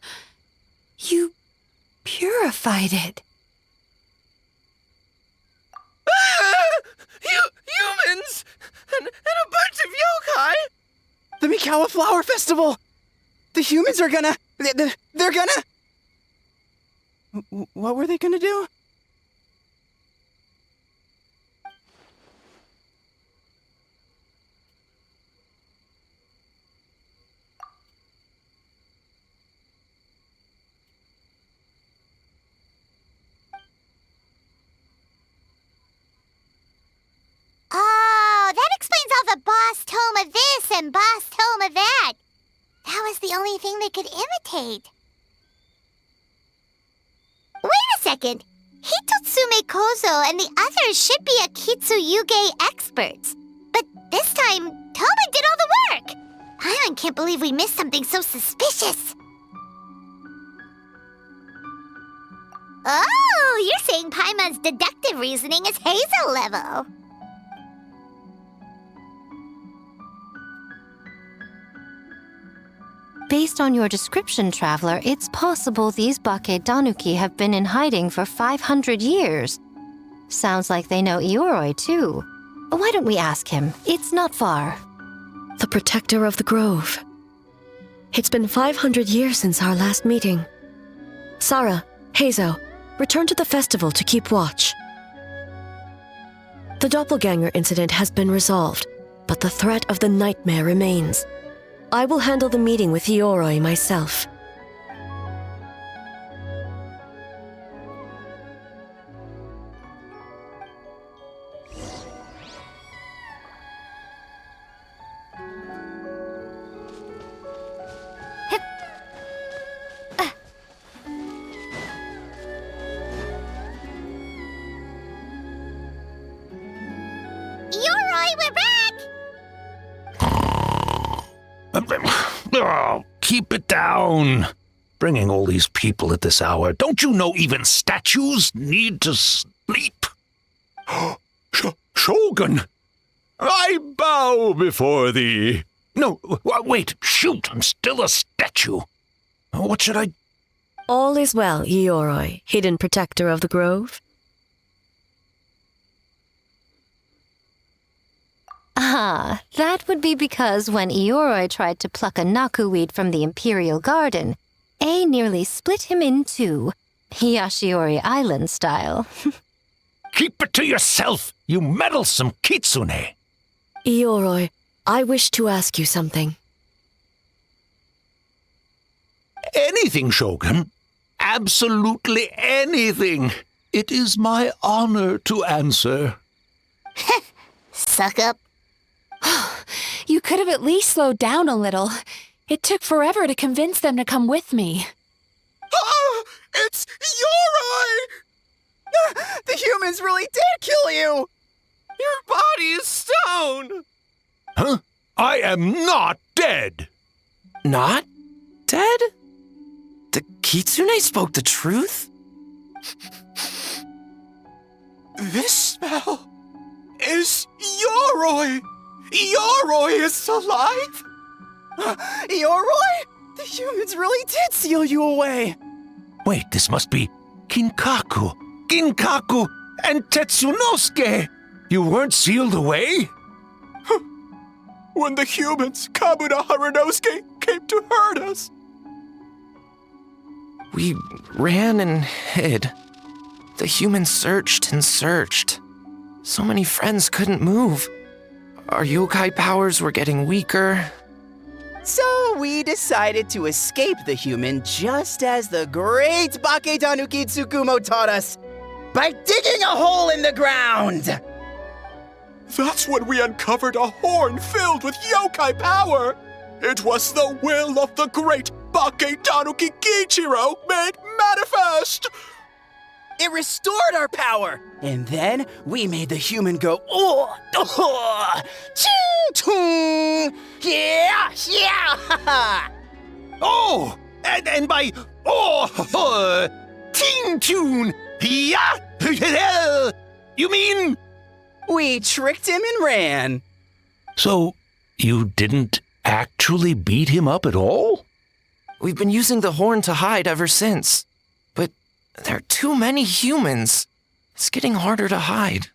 You purified it. Humans! And a bunch of yokai! The Mikawa Flower Festival! The humans are gonna... They're gonna... What were they gonna do? Oh, that explains all the Boss Toma this and Boss Toma that. That was the only thing they could imitate. Wait a second. Hitotsume Kozo and the others should be Akitsu Yuge experts. But this time, Toma did all the work. I can't believe we missed something so suspicious. Oh, you're saying Paimon's deductive reasoning is Hazel level. Based on your description, Traveler, it's possible these Bake Danuki have been in hiding for 500 years. Sounds like they know Ioroi, too. Why don't we ask him? It's not far. The protector of the grove. It's been 500 years since our last meeting. Sarah, Hazel, return to the festival to keep watch. The doppelganger incident has been resolved, but the threat of the nightmare remains. I will handle the meeting with Ioroi myself. Ioroi, we're back! Oh, keep it down. Bringing all these people at this hour. Don't you know even statues need to sleep? Shogun! I bow before thee. No, wait, shoot, I'm still a statue. What should I... All is well, Ioroi, hidden protector of the grove. Ah, that would be because when Ioroi tried to pluck a Naku weed from the Imperial Garden, A nearly split him in two, Yashiori Island style. Keep it to yourself, you meddlesome kitsune! Ioroi, I wish to ask you something. Anything, Shogun. Absolutely anything. It is my honor to answer. Suck up. You could have at least slowed down a little. It took forever to convince them to come with me. Ah! It's Ioroi! The humans really did kill you! Your body is stone! Huh? I am not dead! Not dead? The Kitsune spoke the truth? This smell is Ioroi! Ioroi is alive! Ioroi? The humans really did seal you away! Wait, this must be Ginkaku, and Tetsunosuke! You weren't sealed away? When the humans, Kabuda Harunosuke, came to hurt us. We ran and hid. The humans searched and searched. So many friends couldn't move. Our yokai powers were getting weaker. So we decided to escape the human just as the great Bake Tanuki Tsukumo taught us, by digging a hole in the ground! That's when we uncovered a horn filled with yokai power! It was the will of the great Bake Tanuki Kiichiro made manifest! It restored our power, and then we made the human go, ching, yeah, yeah, Oh, and by, ting tune, yeah, you mean? We tricked him and ran. So, you didn't actually beat him up at all? We've been using the horn to hide ever since. But there are too many humans. It's getting harder to hide.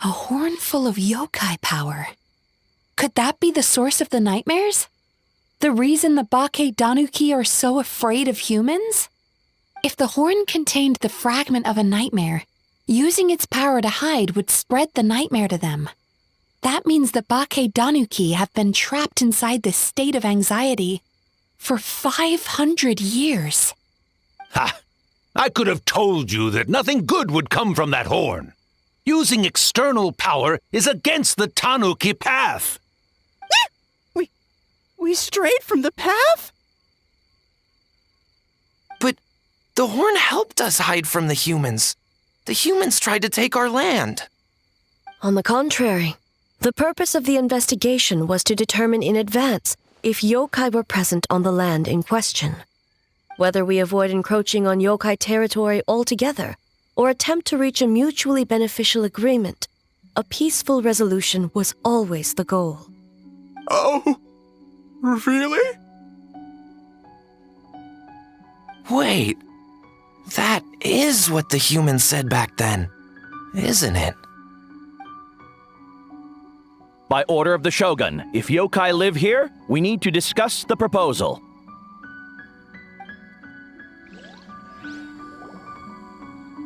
A horn full of yokai power. Could that be the source of the nightmares? The reason the Bake Danuki are so afraid of humans? If the horn contained the fragment of a nightmare, using its power to hide would spread the nightmare to them. That means the Bake Danuki have been trapped inside this state of anxiety for 500 years. Ha! I could have told you that nothing good would come from that horn. Using external power is against the Tanuki path. We strayed from the path? But the horn helped us hide from the humans. The humans tried to take our land. On the contrary, the purpose of the investigation was to determine in advance if yokai were present on the land in question. Whether we avoid encroaching on yokai territory altogether, or attempt to reach a mutually beneficial agreement, a peaceful resolution was always the goal. Oh, really? Wait, that is what the humans said back then, isn't it? By order of the Shogun, if yokai live here, we need to discuss the proposal.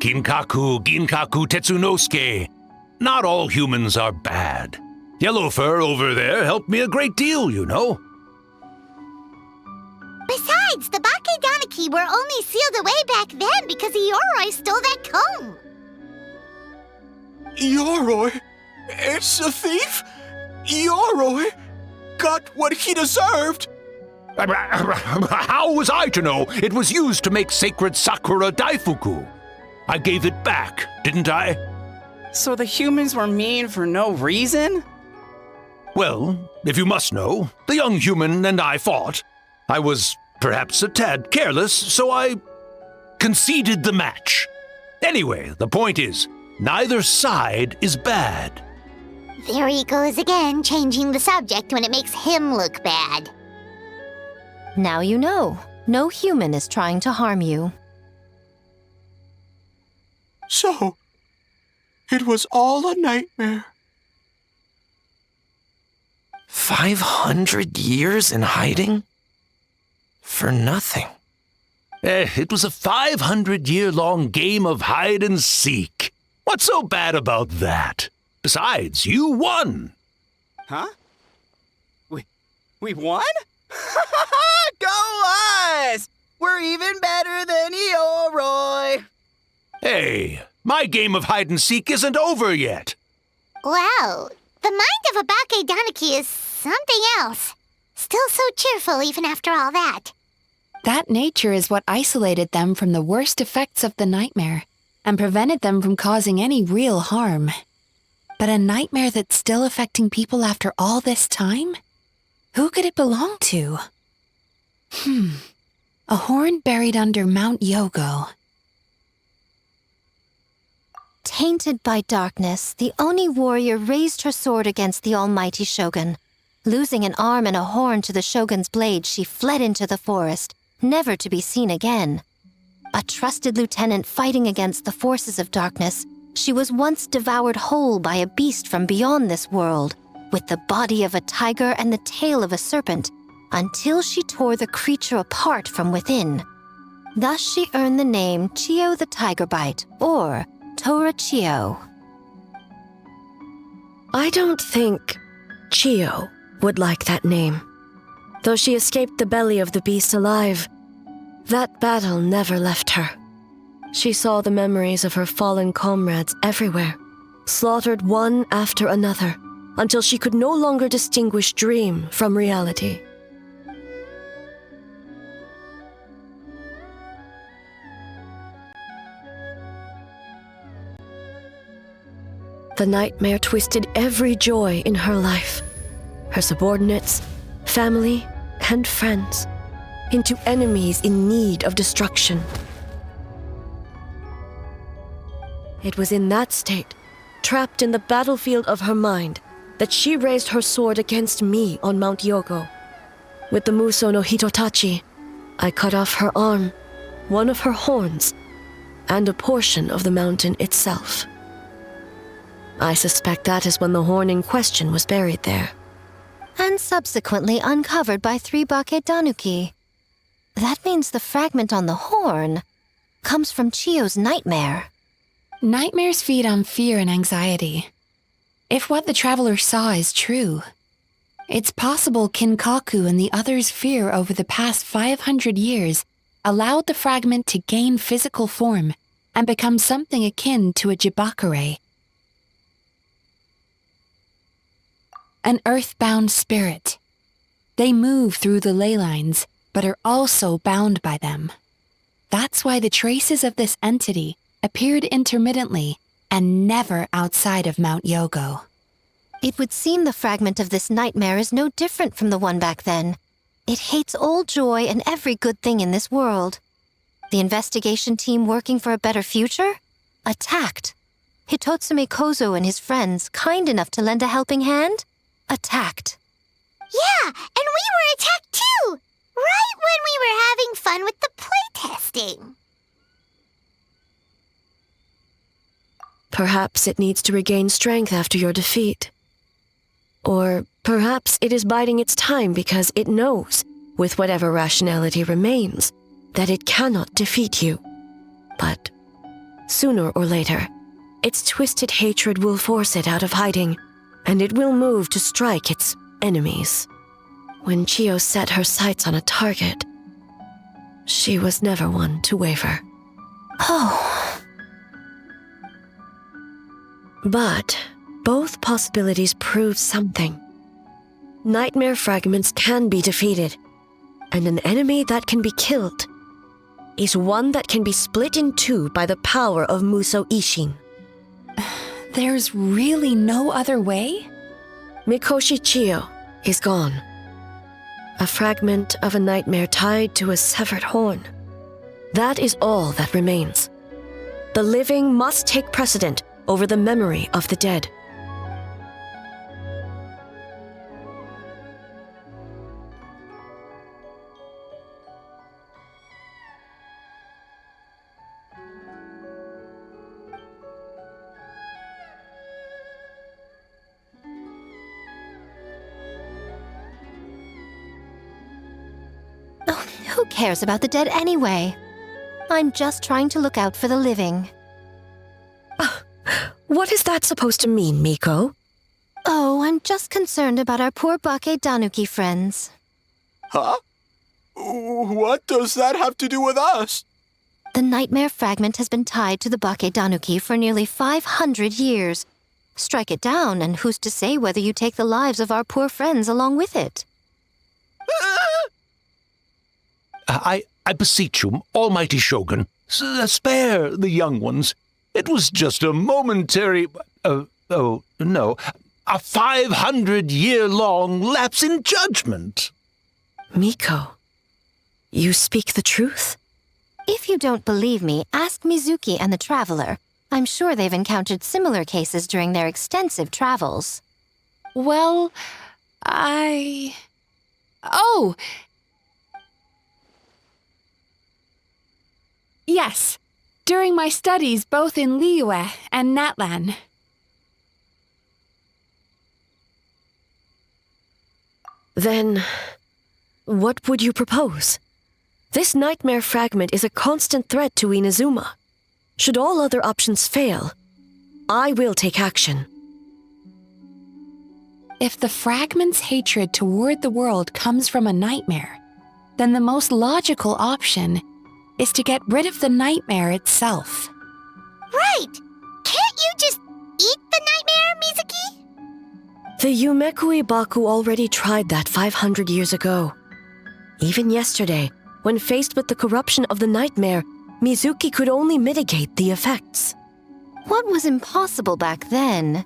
Ginkaku Tetsunosuke. Not all humans are bad. Yellowfur over there helped me a great deal, you know. Besides, the Bakedaniki were only sealed away back then because Ioroi stole that comb. Ioroi? It's a thief? Ioroi got what he deserved. How was I to know it was used to make sacred Sakura Daifuku? I gave it back, didn't I? So the humans were mean for no reason? Well, if you must know, the young human and I fought. I was perhaps a tad careless, so I conceded the match. Anyway, the point is, neither side is bad. There he goes again, changing the subject when it makes him look bad. Now you know. No human is trying to harm you. So, it was all a nightmare. 500 years in hiding? For nothing. It was a 500-year-long game of hide and seek. What's so bad about that? Besides, you won. Huh? We won? Go us! We're even better than Ioroi! Hey, my game of hide and seek isn't over yet. Wow, the mind of a Bakedaniki is something else. Still so cheerful even after all that. That nature is what isolated them from the worst effects of the nightmare and prevented them from causing any real harm. But a nightmare that's still affecting people after all this time? Who could it belong to? A horn buried under Mount Yogo. Tainted by darkness, the Oni warrior raised her sword against the almighty Shogun. Losing an arm and a horn to the Shogun's blade, she fled into the forest, never to be seen again. A trusted lieutenant fighting against the forces of darkness, she was once devoured whole by a beast from beyond this world, with the body of a tiger and the tail of a serpent, until she tore the creature apart from within. Thus she earned the name Chiyo the Tigerbite, or Tora Chiyo. I don't think Chiyo would like that name. Though she escaped the belly of the beast alive, that battle never left her. She saw the memories of her fallen comrades everywhere, slaughtered one after another, until she could no longer distinguish dream from reality. The nightmare twisted every joy in her life, her subordinates, family, and friends, into enemies in need of destruction. It was in that state, trapped in the battlefield of her mind, that she raised her sword against me on Mount Yogo. With the Muso no Hitotachi, I cut off her arm, one of her horns, and a portion of the mountain itself. I suspect that is when the horn in question was buried there. And subsequently uncovered by 3 Bakedanuki. That means the fragment on the horn comes from Chiyo's nightmare. Nightmares feed on fear and anxiety. If what the traveler saw is true, it's possible Kinkaku and the others' fear over the past 500 years allowed the fragment to gain physical form and become something akin to a jibakure. An earthbound spirit. They move through the ley lines, but are also bound by them. That's why the traces of this entity appeared intermittently and never outside of Mount Yogo. It would seem the fragment of this nightmare is no different from the one back then. It hates all joy and every good thing in this world. The investigation team working for a better future? Attacked. Hitotsume Kozo and his friends, kind enough to lend a helping hand? Attacked. Yeah, and we were attacked too! Right when we were having fun with the playtesting. Perhaps it needs to regain strength after your defeat. Or perhaps it is biding its time because it knows, with whatever rationality remains, that it cannot defeat you. But sooner or later, its twisted hatred will force it out of hiding, and it will move to strike its enemies. When Chiyo set her sights on a target, she was never one to waver. Oh. But both possibilities prove something. Nightmare fragments can be defeated, and an enemy that can be killed is one that can be split in two by the power of Muso Ishin. There's really no other way? Mikoshi Chiyo is gone. A fragment of a nightmare tied to a severed horn. That is all that remains. The living must take precedent over the memory of the dead. Oh, who cares about the dead anyway? I'm just trying to look out for the living. What is that supposed to mean, Miko? Oh, I'm just concerned about our poor Bake Danuki friends. Huh? What does that have to do with us? The nightmare fragment has been tied to the Bake Danuki for nearly 500 years. Strike it down, and who's to say whether you take the lives of our poor friends along with it? I beseech you, almighty Shogun, spare the young ones. It was just a momentary... a 500-year-long lapse in judgment. Miko, you speak the truth? If you don't believe me, ask Mizuki and the Traveler. I'm sure they've encountered similar cases during their extensive travels. Well, Oh! Yes, during my studies both in Liyue and Natlan. Then, what would you propose? This nightmare fragment is a constant threat to Inazuma. Should all other options fail, I will take action. If the fragment's hatred toward the world comes from a nightmare, then the most logical option is to get rid of the nightmare itself. Right! Can't you just eat the nightmare, Mizuki? The Yumekui Baku already tried that 500 years ago. Even yesterday, when faced with the corruption of the nightmare, Mizuki could only mitigate the effects. What was impossible back then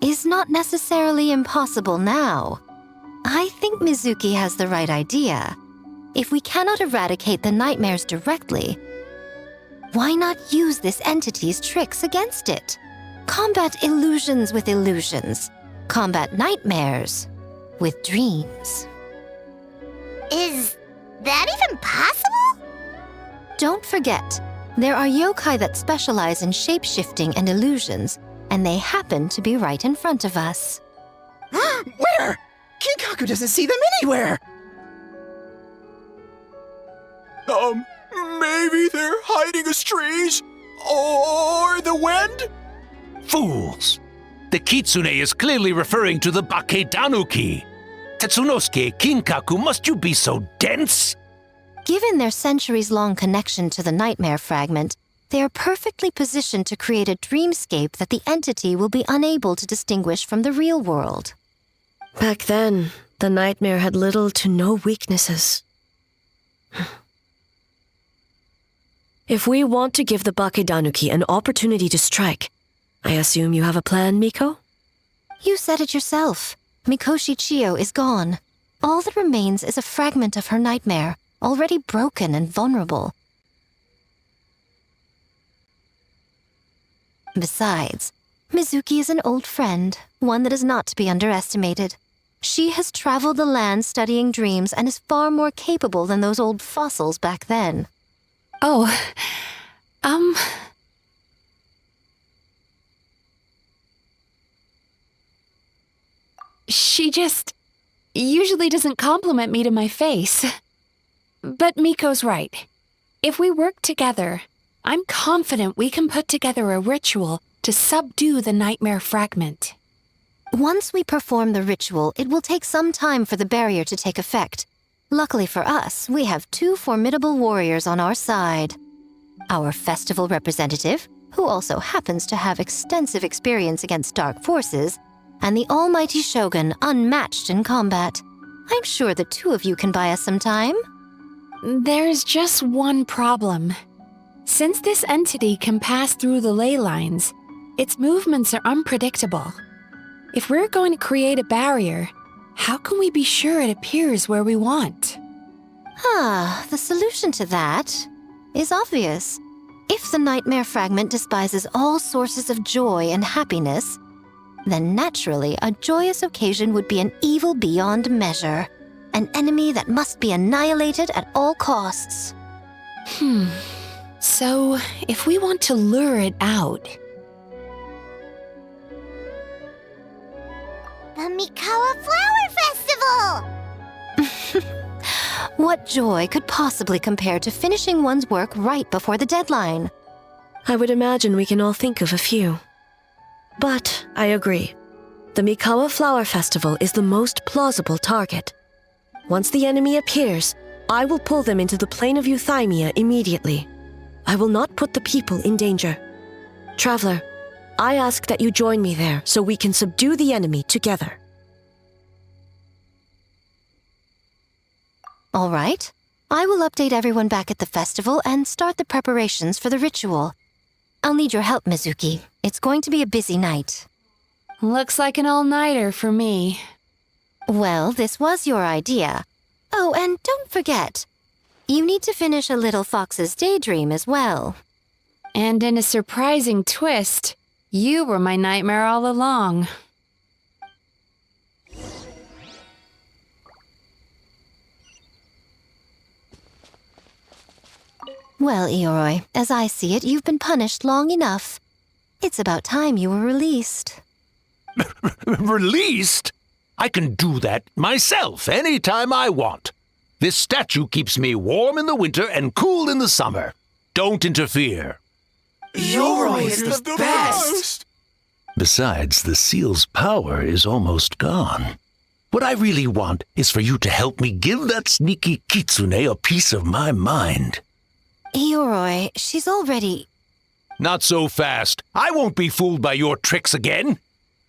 is not necessarily impossible now. I think Mizuki has the right idea. If we cannot eradicate the nightmares directly, why not use this entity's tricks against it? Combat illusions with illusions. Combat nightmares with dreams. Is that even possible? Don't forget, there are yokai that specialize in shape-shifting and illusions, and they happen to be right in front of us. Where? Kinkaku doesn't see them anywhere! Maybe they're hiding us trees? Or the wind? Fools! The kitsune is clearly referring to the Bake Danuki. Tetsunosuke, Kinkaku, must you be so dense? Given their centuries-long connection to the nightmare fragment, they are perfectly positioned to create a dreamscape that the entity will be unable to distinguish from the real world. Back then, the nightmare had little to no weaknesses. If we want to give the Bake Danuki an opportunity to strike, I assume you have a plan, Miko? You said it yourself. Mikoshi Chiyo is gone. All that remains is a fragment of her nightmare, already broken and vulnerable. Besides, Mizuki is an old friend, one that is not to be underestimated. She has traveled the land studying dreams and is far more capable than those old fossils back then. Oh, She just usually doesn't compliment me to my face. But Miko's right. If we work together, I'm confident we can put together a ritual to subdue the nightmare fragment. Once we perform the ritual, it will take some time for the barrier to take effect. Luckily for us, we have 2 formidable warriors on our side. Our festival representative, who also happens to have extensive experience against dark forces, and the almighty Shogun, unmatched in combat. I'm sure the 2 of you can buy us some time. There's just one problem. Since this entity can pass through the ley lines, its movements are unpredictable. If we're going to create a barrier, how can we be sure it appears where we want? The solution to that is obvious. If the nightmare fragment despises all sources of joy and happiness, then naturally a joyous occasion would be an evil beyond measure, an enemy that must be annihilated at all costs. So, if we want to lure it out... The Mikawa Flower Festival! What joy could possibly compare to finishing one's work right before the deadline? I would imagine we can all think of a few. But I agree. The Mikawa Flower Festival is the most plausible target. Once the enemy appears, I will pull them into the plane of Euthymia immediately. I will not put the people in danger. Traveler, I ask that you join me there so we can subdue the enemy together. All right. I will update everyone back at the festival and start the preparations for the ritual. I'll need your help, Mizuki. It's going to be a busy night. Looks like an all-nighter for me. Well, this was your idea. Oh, and don't forget, you need to finish a Little Fox's Daydream as well. And in a surprising twist, you were my nightmare all along. Well, Ioroi, as I see it, you've been punished long enough. It's about time you were released. Released? I can do that myself anytime I want. This statue keeps me warm in the winter and cool in the summer. Don't interfere. Ioroi is the best! Besides, the seal's power is almost gone. What I really want is for you to help me give that sneaky kitsune a piece of my mind. Ioroi, she's already... Not so fast. I won't be fooled by your tricks again.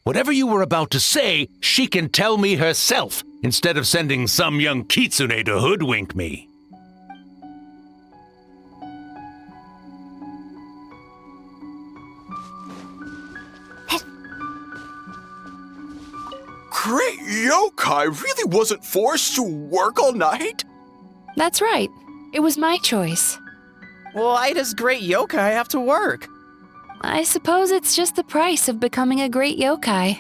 Whatever you were about to say, she can tell me herself, instead of sending some young kitsune to hoodwink me. Great yokai really wasn't forced to work all night? That's right. It was my choice. Why does great yokai have to work? I suppose it's just the price of becoming a great yokai.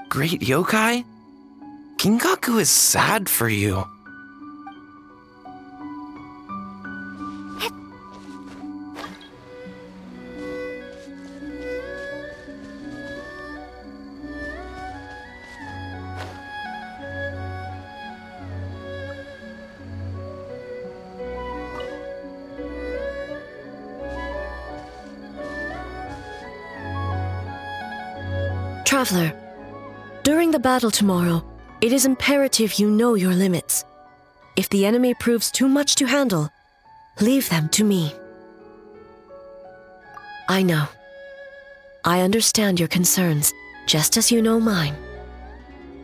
Great yokai? Kingaku is sad for you. Traveler, during the battle tomorrow, it is imperative you know your limits. If the enemy proves too much to handle, leave them to me. I know. I understand your concerns, just as you know mine.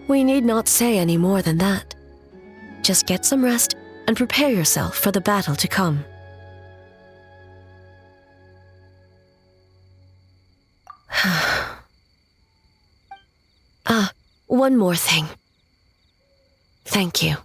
We need not say any more than that. Just get some rest and prepare yourself for the battle to come. One more thing. Thank you.